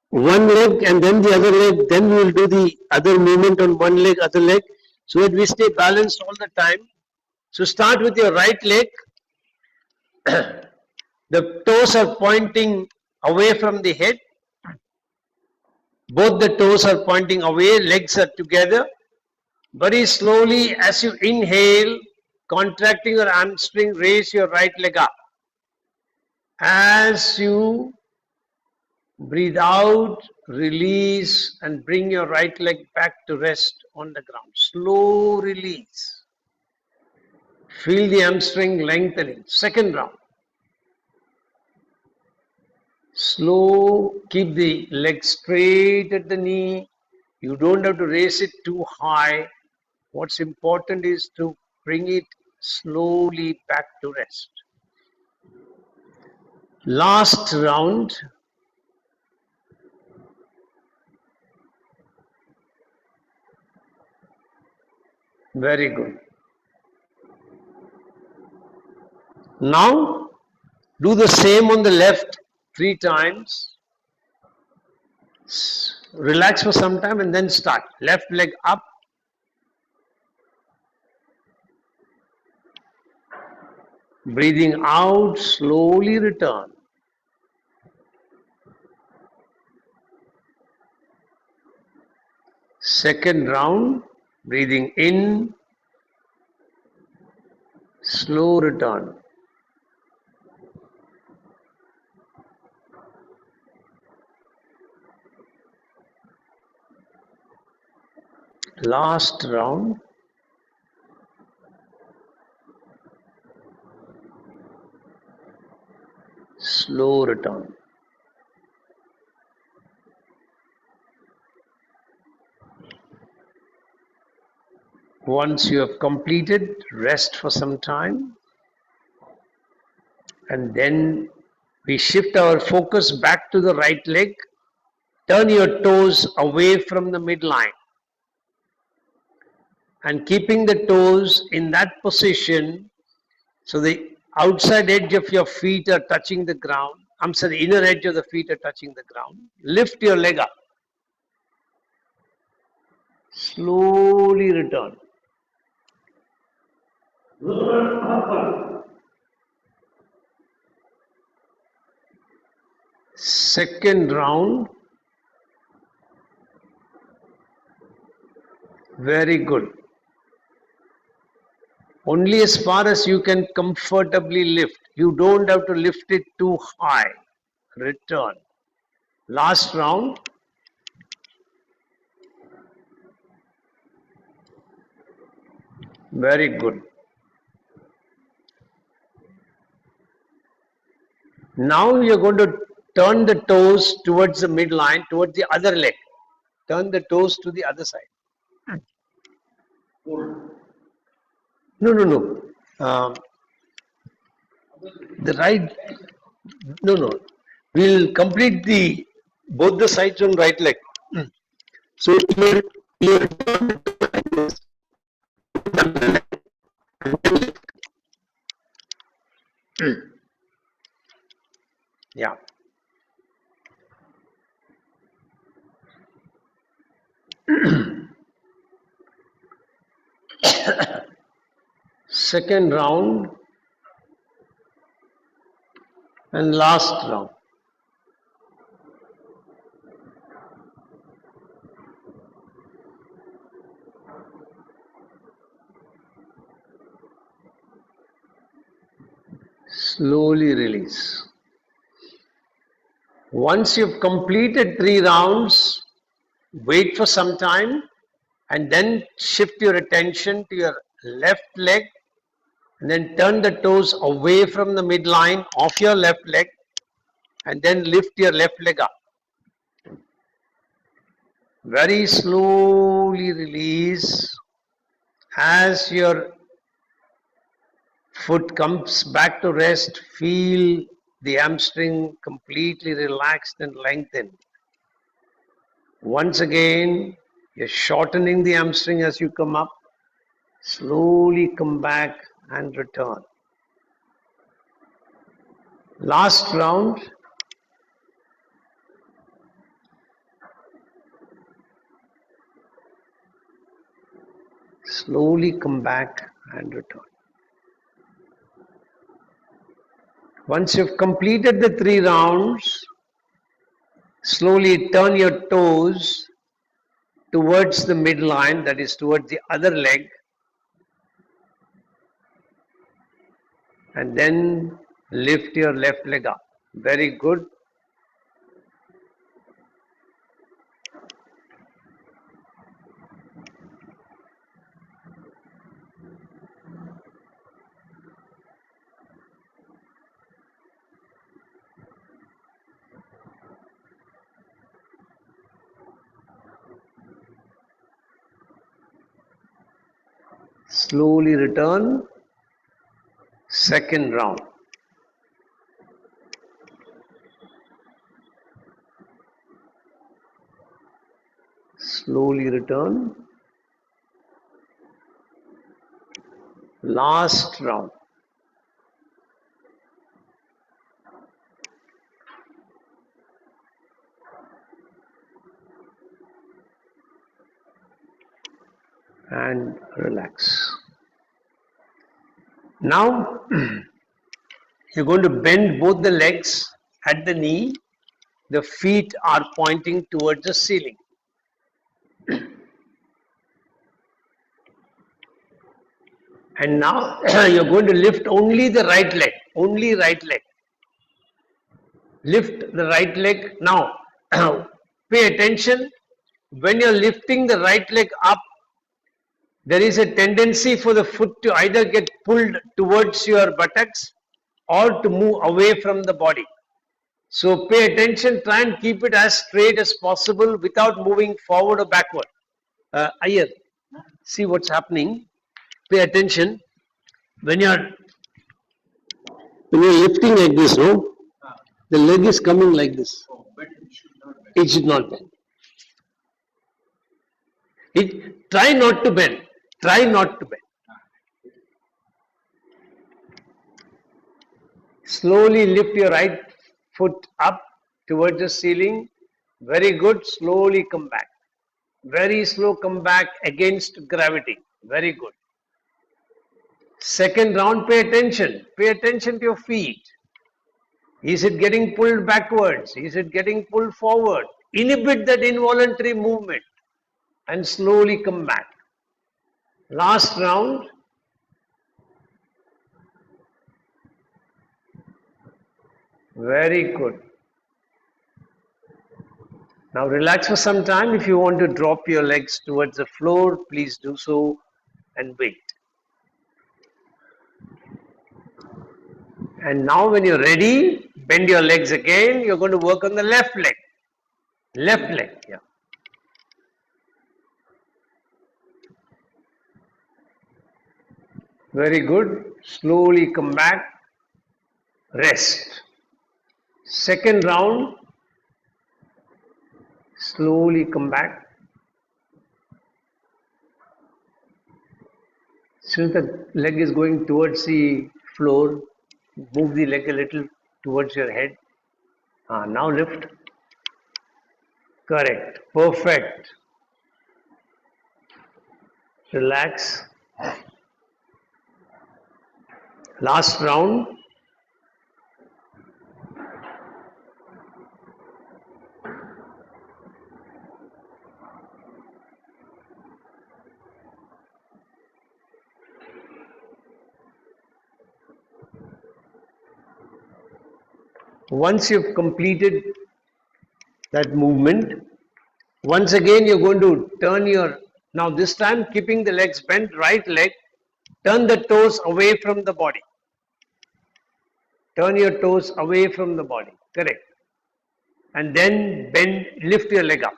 Speaker 3: one leg and then the other leg, then we will do the other movement on one leg, other leg, so that we stay balanced all the time. So start with your right leg. The toes are pointing away from the head. Both the toes are pointing away, legs are together. Very slowly, as you inhale, contracting your hamstring, raise your right leg up. As you breathe out, release, and bring your right leg back to rest on the ground. Slow release. Feel the hamstring lengthening. Second round. Slow, keep the leg straight at the knee. You don't have to raise it too high. What's important is to bring it slowly back to rest. Last round. Very good. Now, do the same on the left 3 times. Relax for some time and then start. Left leg up. Breathing out, slowly return. Second round, breathing in, slow return. Last round. Slow return. Once you have completed, rest for some time. And then we shift our focus back to the right leg. Turn your toes away from the midline. And keeping the toes in that position, so the outside edge of your feet are touching the ground. I'm sorry, the inner edge of the feet are touching the ground. Lift your leg up. Slowly return. Second round. Very good. Only as far as you can comfortably lift. You don't have to lift it too high. Return. Last round. Very good. Now you're going to turn the toes towards the midline, towards the other leg. Turn the toes to the other side. No. The right. No. We'll complete the both the sides on right leg. So you're yeah. Second round and last round. Slowly release. Once you've completed 3 rounds, wait for some time and then shift your attention to your left leg and then turn the toes away from the midline of your left leg and then lift your left leg up. Very slowly release. As your foot comes back to rest, feel the hamstring completely relaxed and lengthened. Once again, you're shortening the hamstring as you come up. Slowly come back and return. Last round. Slowly come back and return. Once you've completed the 3 rounds, slowly turn your toes towards the midline, that is towards the other leg, and then lift your left leg up. Very good. Slowly return. Second round. Slowly return. Last round. And relax. Now you're going to bend both the legs at the knee. The feet are pointing towards the ceiling. And now you're going to lift only the right leg. Only right leg. Lift the right leg. Now pay attention. When you're lifting the right leg up, there is a tendency for the foot to either get pulled towards your buttocks or to move away from the body. So pay attention, try and keep it as straight as possible without moving forward or backward. Iyer, see what's happening. Pay attention. When you're lifting like this, no? The leg is coming like this.
Speaker 4: But it should not be.
Speaker 3: It should not bend. Try not to bend. Try not to bend. Slowly lift your right foot up towards the ceiling. Very good. Slowly come back. Very slow come back against gravity. Very good. Second round, pay attention. Pay attention to your feet. Is it getting pulled backwards? Is it getting pulled forward? Inhibit that involuntary movement and slowly come back. Last round. Very good. Now relax for some time. If you want to drop your legs towards the floor, please do so and wait. And now when you're ready, bend your legs again. You're going to work on the left leg. Left leg, yeah. Very good. Slowly come back. Rest. Second round. Slowly come back. Since the leg is going towards the floor, move the leg a little towards your head. Now lift. Correct. Perfect. Relax. Last round. Once you've completed that movement, once again you're going to turn your, now this time keeping the legs bent, right leg, turn the toes away from the body. Turn your toes away from the body, correct. And then bend, lift your leg up.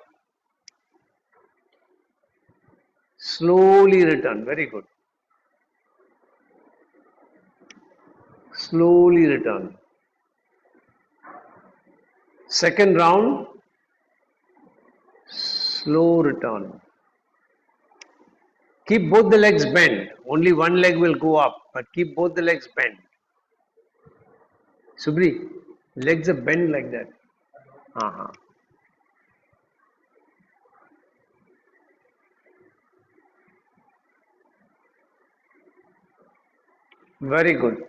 Speaker 3: Slowly return, very good. Slowly return. Second round, slow return. Keep both the legs bent. Only one leg will go up, but keep both the legs bent. Subri, legs are bent like that. Very good.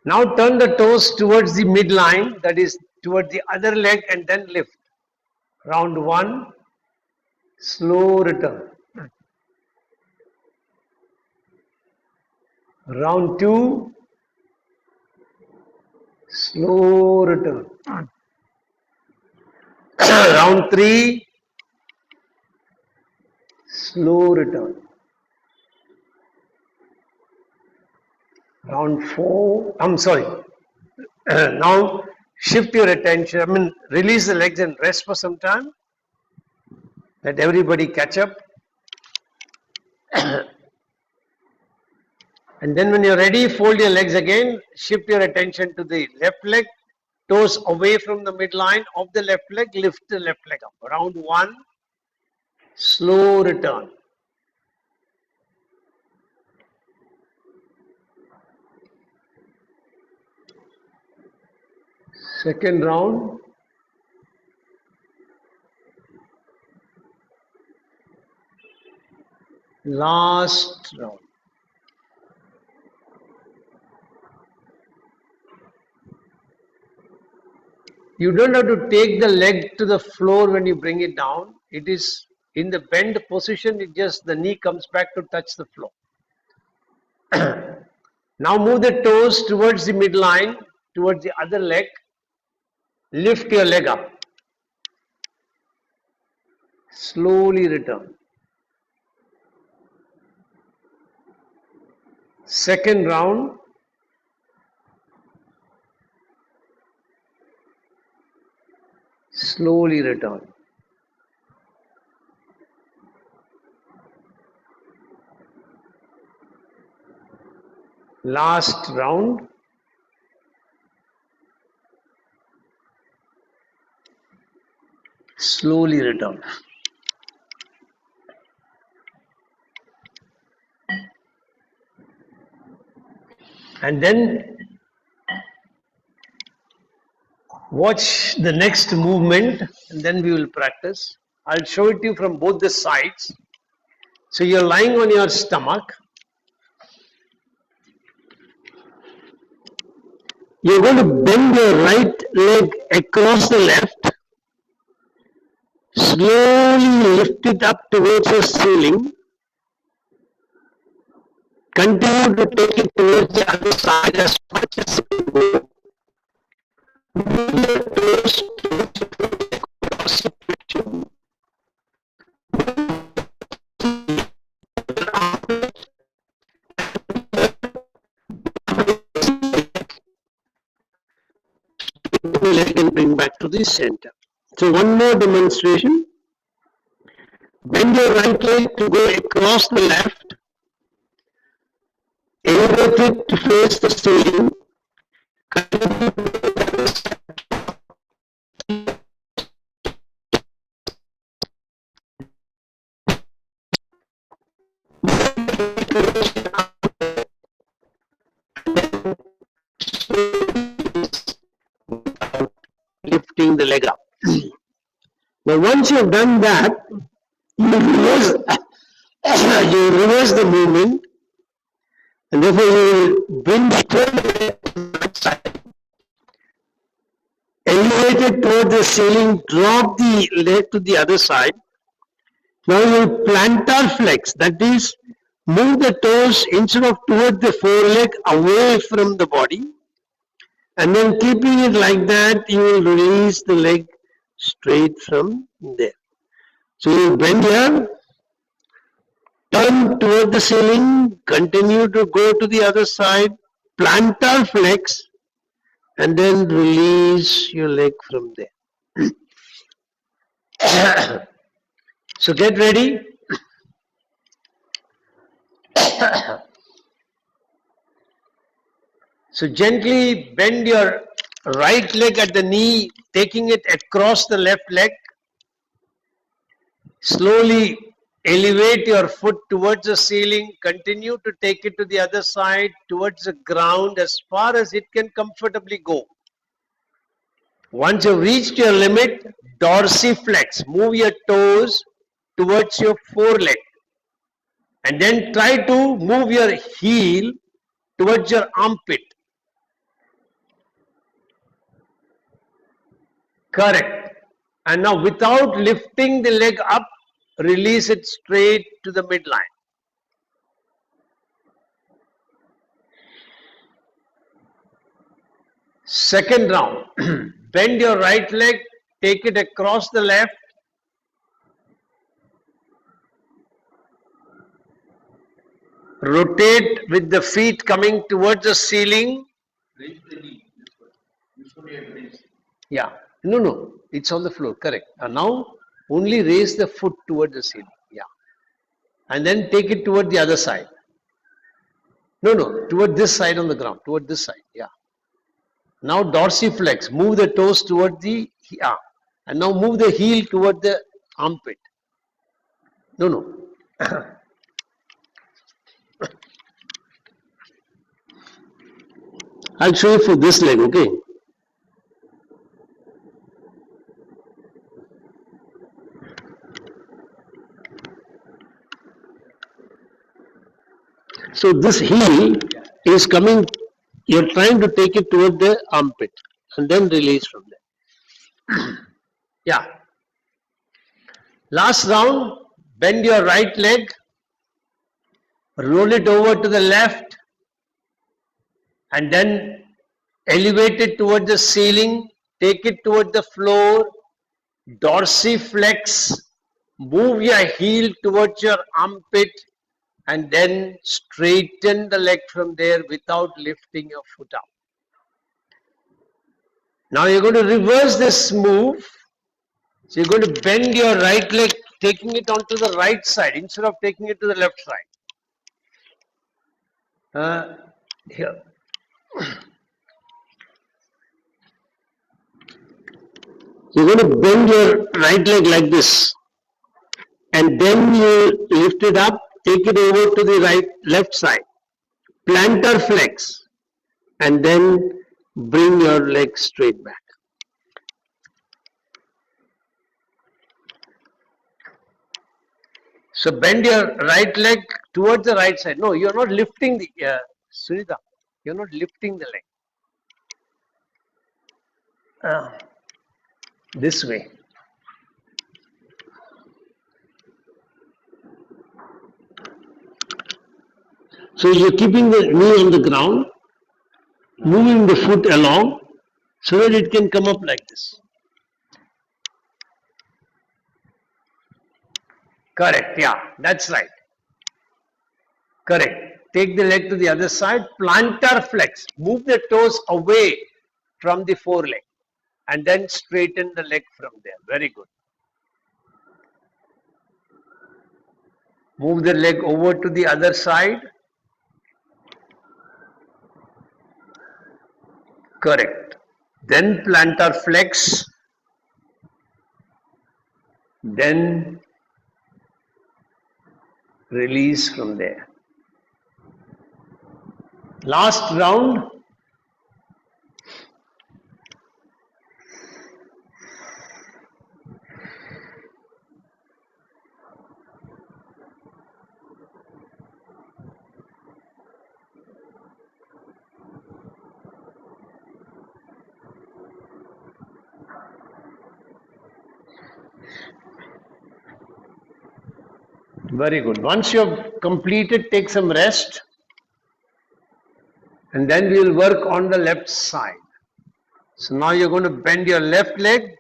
Speaker 3: Now turn the toes towards the midline, that is towards the other leg, and then lift. Round one, slow return. Round two, slow return. Round three, slow return. Round four, I'm sorry. Now shift your attention, release the legs and rest for some time. Let everybody catch up. And then when you're ready, fold your legs again, shift your attention to the left leg, toes away from the midline of the left leg, lift the left leg up. Round one, slow return. Second round, last round. You don't have to take the leg to the floor when you bring it down. It is in the bend position, it just the knee comes back to touch the floor. Now move the toes towards the midline, towards the other leg. Lift your leg up. Slowly return. Second round. Slowly return. Last round. Slowly return. And then watch the next movement and then we will practice. I'll show it to you from both the sides. So you're lying on your stomach. You're going to bend your right leg across the left. Slowly lift it up towards the ceiling. Continue to take it towards the other side as much as you can go. Move your toes towards the opposite direction. The leg and bring back to the center. So one more demonstration. Bend your right leg to go across the left. Elevate it to face the ceiling. Lifting the leg up. Now once you have done that, you reverse the movement, and therefore you will bring the right side. Elevate it toward the ceiling, drop the leg to the other side. Now you will plantar flex, that is, move the toes instead of toward the foreleg away from the body. And then keeping it like that, you will release the leg straight from there. So you bend here, turn toward the ceiling, continue to go to the other side, plantar flex, and then release your leg from there. So get ready. So gently bend your right leg at the knee, taking it across the left leg. Slowly elevate your foot towards the ceiling. Continue to take it to the other side, towards the ground as far as it can comfortably go. Once you've reached your limit, dorsiflex. Move your toes towards your foreleg. And then try to move your heel towards your armpit. Correct. And now without lifting the leg up, release it straight to the midline. Second round. Bend your right leg, take it across the left. Rotate with the feet coming towards the ceiling.
Speaker 4: Raise the knee. You should have raised.
Speaker 3: Yeah. No. It's on the floor. Correct. And now only raise the foot towards the ceiling. Yeah. And then take it toward the other side. No. Toward this side on the ground. Toward this side. Yeah. Now dorsiflex. Move the toes toward the, yeah. And now move the heel toward the armpit. No. I'll show you for this leg, okay? So this heel is coming, you're trying to take it toward the armpit and then release from there. Yeah. Last round, bend your right leg, roll it over to the left, and then elevate it toward the ceiling, take it toward the floor, dorsiflex, move your heel towards your armpit, and then straighten the leg from there without lifting your foot up. Now you're going to reverse this move. So you're going to bend your right leg, taking it onto the right side instead of taking it to the left side. Here. You're going to bend your right leg like this, and then you lift it up, take it over to the left side, plantar flex, and then bring your leg straight back. So bend your right leg towards the right side. No, you're not lifting the, Sunita, you're not lifting the leg. This way. So you're keeping the knee on the ground, moving the foot along so that it can come up like this. Correct, yeah, that's right. Correct. Take the leg to the other side, plantar flex. Move the toes away from the foreleg and then straighten the leg from there. Very good. Move the leg over to the other side. Correct. Then plantar flex. Then release from there. Last round. Very good. Once you have completed, take some rest. And then we will work on the left side. So now you're going to bend your left leg,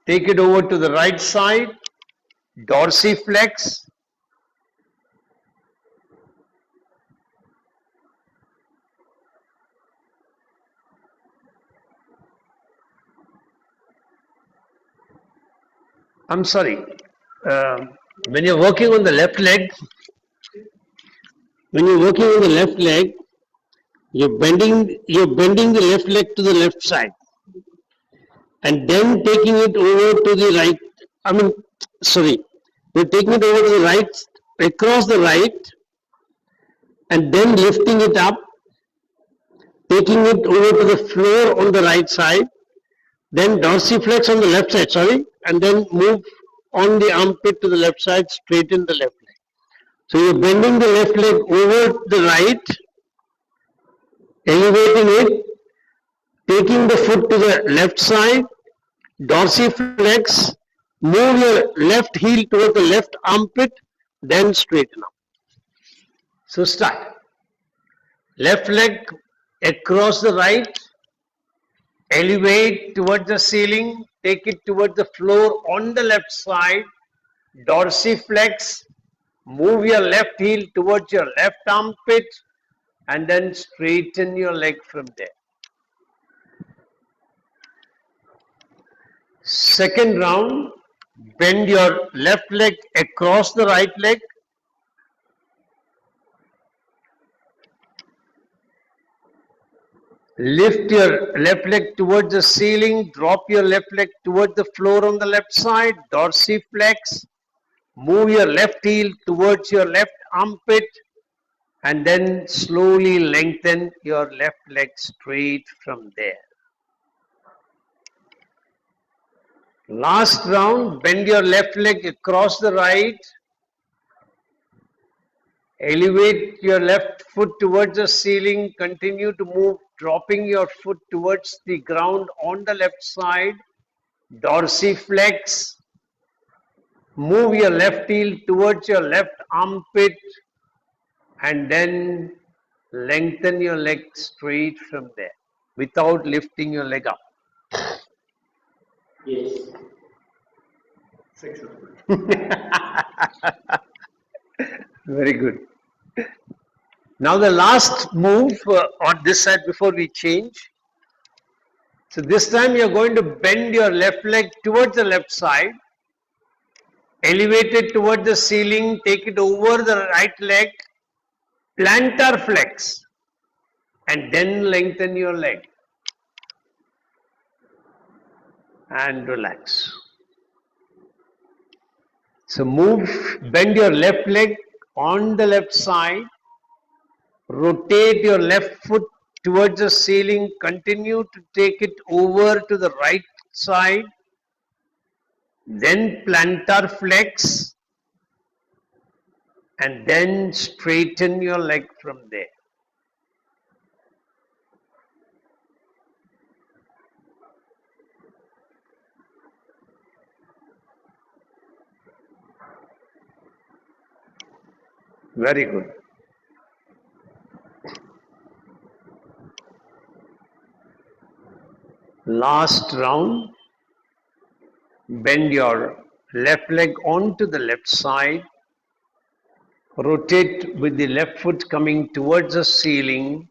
Speaker 3: take it over to the right side, dorsiflex, I'm sorry, when you're working on the left leg, you're bending the left leg to the left side and then taking it over to the right. I mean, sorry, you're taking it over to the right, across the right, and then lifting it up, taking it over to the floor on the right side, then dorsiflex on the left side, sorry, and then move on the armpit to the left side, straighten the left leg. So you're bending the left leg over the right, elevating it, taking the foot to the left side, dorsiflex, move your left heel toward the left armpit, then straighten up. So start. Left leg across the right, elevate towards the ceiling, take it towards the floor on the left side, dorsiflex, move your left heel towards your left armpit, and then straighten your leg from there. Second round, bend your left leg across the right leg, lift your left leg towards the ceiling, drop your left leg towards the floor on the left side, dorsiflex, move your left heel towards your left armpit, and then slowly lengthen your left leg straight from there. Last round, bend your left leg across the right, elevate your left foot towards the ceiling, continue to move, dropping your foot towards the ground on the left side, dorsiflex, move your left heel towards your left armpit, and then lengthen your leg straight from there without lifting your leg up.
Speaker 4: Yes. Successful.
Speaker 3: Very good. Now the last move on this side before we change. So this time you're going to bend your left leg towards the left side, elevate it toward the ceiling, take it over the right leg, plantar flex, and then lengthen your leg and relax. So bend your left leg on the left side, rotate your left foot towards the ceiling, continue to take it over to the right side, then plantar flex, and then straighten your leg from there. Very good. Last round, bend your left leg onto the left side, rotate with the left foot coming towards the ceiling,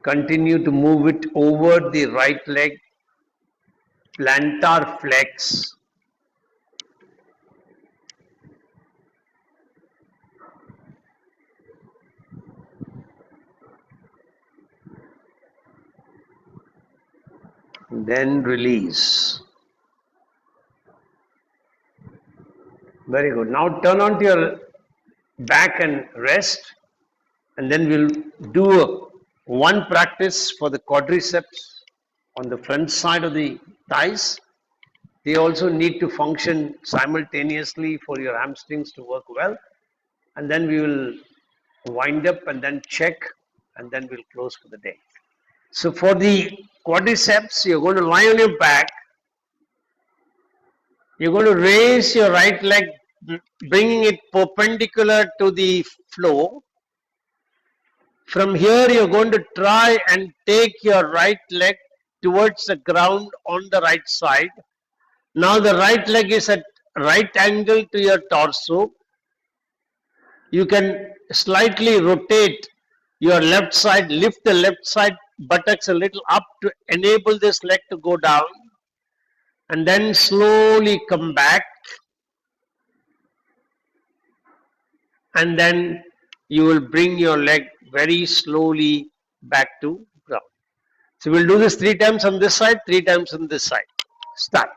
Speaker 3: continue to move it over the right leg, plantar flex, then release. Very good. Now turn onto your back and rest, and then we'll do one practice for the quadriceps on the front side of the thighs. They also need to function simultaneously for your hamstrings to work well. And then we will wind up and then check, and then we'll close for the day. So for the quadriceps, you're going to lie on your back. You're going to raise your right leg, bringing it perpendicular to the floor. From here, you're going to try and take your right leg towards the ground on the right side. Now the right leg is at right angle to your torso. You can slightly rotate your left side, lift the left side buttocks a little up to enable this leg to go down, and then slowly come back, and then you will bring your leg very slowly back to ground. So we'll do this 3 times on this side, 3 times on this side. Start.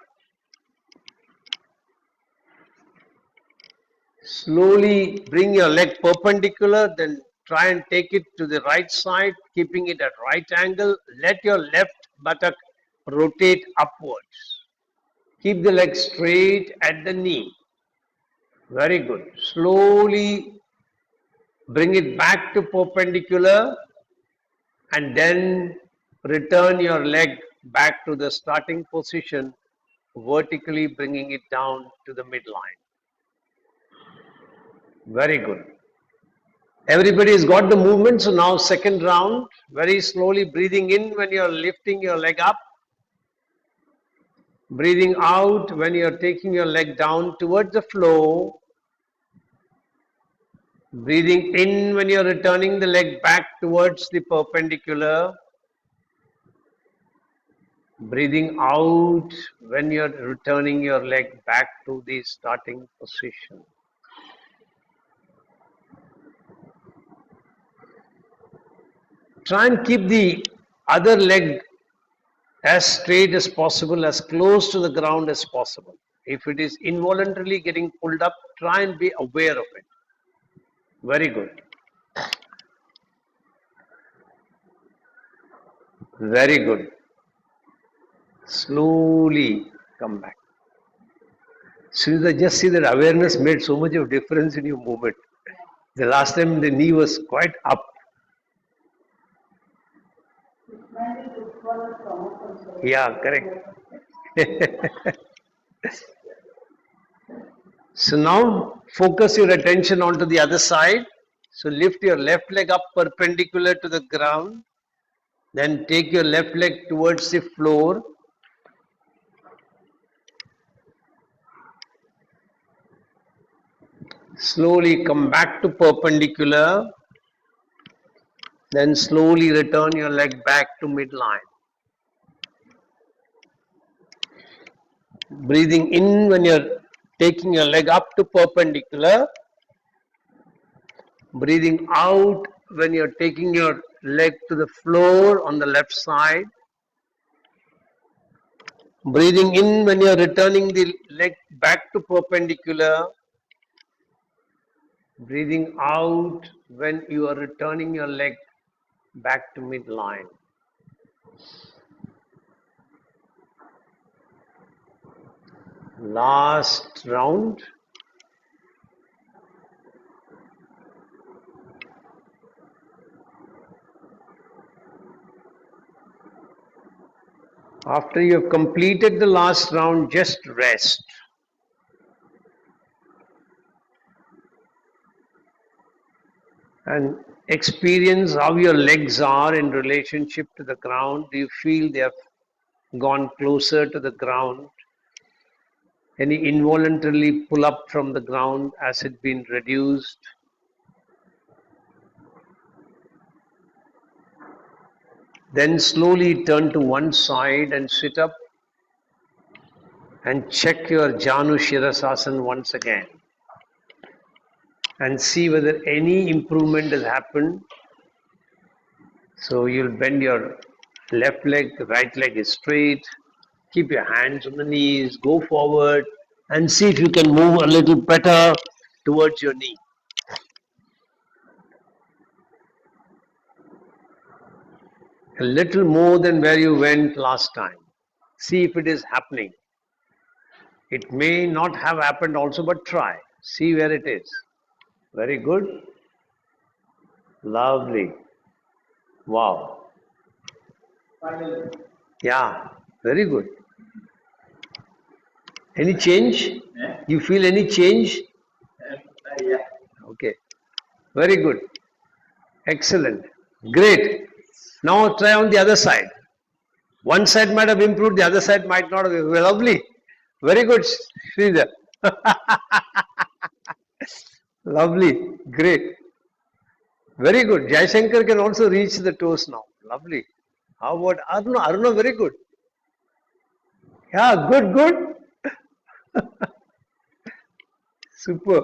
Speaker 3: Slowly bring your leg perpendicular, then try and take it to the right side, keeping it at right angle. Let your left buttock rotate upwards. Keep the leg straight at the knee. Very good. Slowly bring it back to perpendicular and then return your leg back to the starting position, vertically bringing it down to the midline. Very good. Everybody's got the movement. So now second round, very slowly breathing in when you're lifting your leg up. Breathing out when you're taking your leg down towards the floor. Breathing in when you're returning the leg back towards the perpendicular. Breathing out when you're returning your leg back to the starting position. Try and keep the other leg as straight as possible, as close to the ground as possible. If it is involuntarily getting pulled up, try and be aware of it. Very good. Very good. Slowly come back. Sridhar, just see that awareness made so much of difference in your movement. The last time the knee was quite up. Yeah, correct. So now focus your attention onto the other side. So lift your left leg up perpendicular to the ground. Then take your left leg towards the floor. Slowly come back to perpendicular. Then slowly return your leg back to midline. Breathing in when you're taking your leg up to perpendicular. Breathing out when you're taking your leg to the floor on the left side. Breathing in when you're returning the leg back to perpendicular. Breathing out when you are returning your leg back to midline. Last round. After you have completed the last round, just rest. And experience how your legs are in relationship to the ground. Do you feel they have gone closer to the ground? Any involuntarily pull up from the ground? Has it been reduced? Then slowly turn to one side and sit up and check your Janu Shirasasana once again and see whether any improvement has happened. So you'll bend your left leg, the right leg is straight. Keep your hands on the knees, go forward and see if you can move a little better towards your knee. A little more than where you went last time. See if it is happening. It may not have happened also, but try. See where it is. Very good. Lovely. Wow. Yeah, very good. Any change? You feel any change?
Speaker 4: Yeah.
Speaker 3: Okay. Very good. Excellent. Great. Now try on the other side. One side might have improved, the other side might not have. Well, lovely. Very good, Sridhar. Lovely. Great. Very good. Jaishankar can also reach the toes now. Lovely. How about Aruna? Aruna, very good. Yeah, good, good. Super.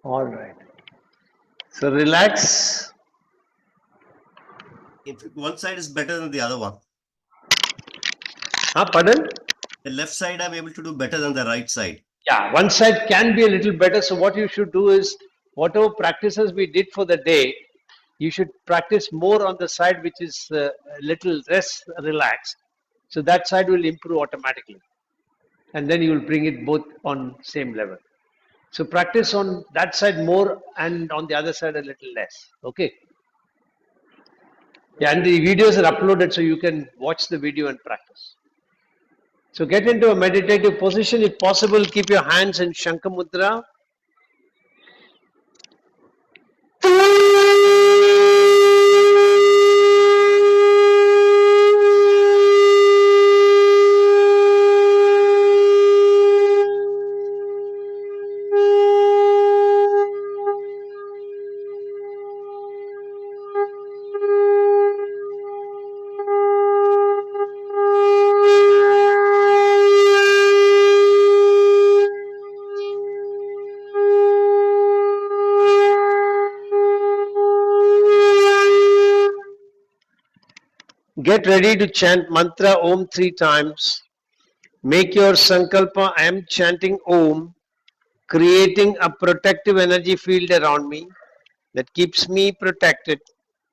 Speaker 3: All right. So relax.
Speaker 5: If one side is better than the other one.
Speaker 3: Pardon?
Speaker 5: The left side I'm able to do better than the right side.
Speaker 3: Yeah, one side can be a little better. So what you should do is, whatever practices we did for the day, you should practice more on the side which is a little less relaxed. So that side will improve automatically. And then you will bring it both on same level. So practice on that side more and on the other side a little less. Okay. Yeah, and the videos are uploaded so you can watch the video and practice. So get into a meditative position. If possible, keep your hands in Shankha Mudra. Get ready to chant mantra Om 3 times. Make your sankalpa, I am chanting Om, creating a protective energy field around me that keeps me protected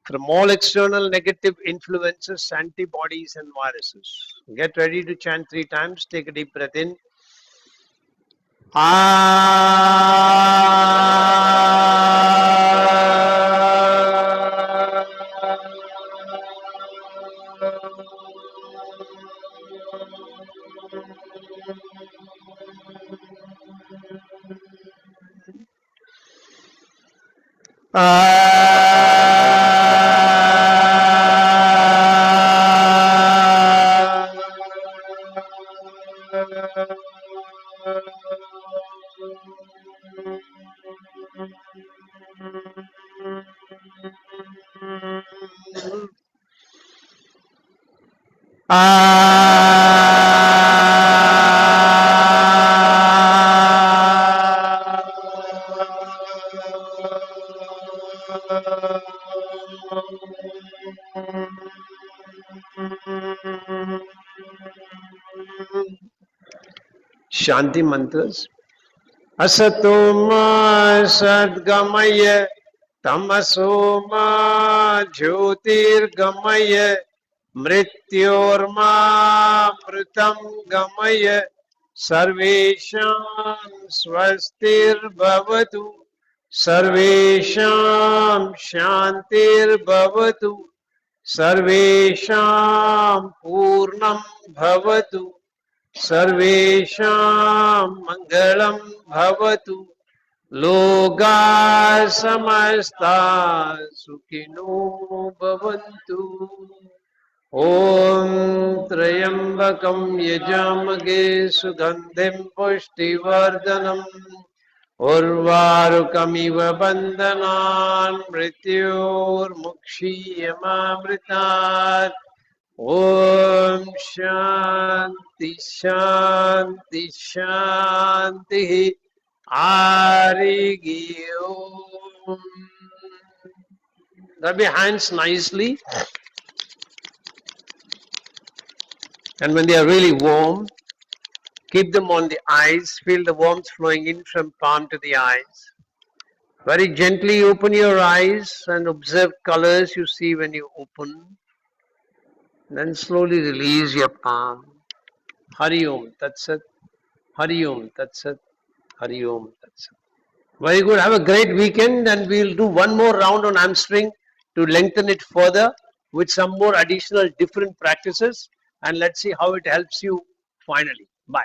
Speaker 3: from all external negative influences, antibodies and viruses. Get ready to chant 3 times. Take a deep breath in. Shanti mantras. Asatoma sadgamaya tamasoma jyotirgamaya mrityorma mritam gamaya sarvesham swastir bhavatu sarvesham shantir bhavatu sarvesham purnam bhavatu सर्वेषां मंगलम भवतु लोका समस्ता सुखिनो भवन्तु ॐ त्र्यंबकं यजामहे सुगन्धिं पुष्टिवर्धनम् उर्वारुकमिव बन्धनान् मृत्योर्मुक्षीयमामृतात् Om Shanti Shanti Shanti Arigi Om. Rub your hands nicely, and when they are really warm, keep them on the eyes. Feel the warmth flowing in from palm to the eyes. Very gently open your eyes and observe colors you see when you open. Then slowly release your palm. Hari Om Tat Sat. Hari Om Tat Sat. Hari Om Tat Sat. Very good. Have a great weekend, and we'll do one more round on hamstring to lengthen it further with some more additional different practices, and let's see how it helps you finally. Bye.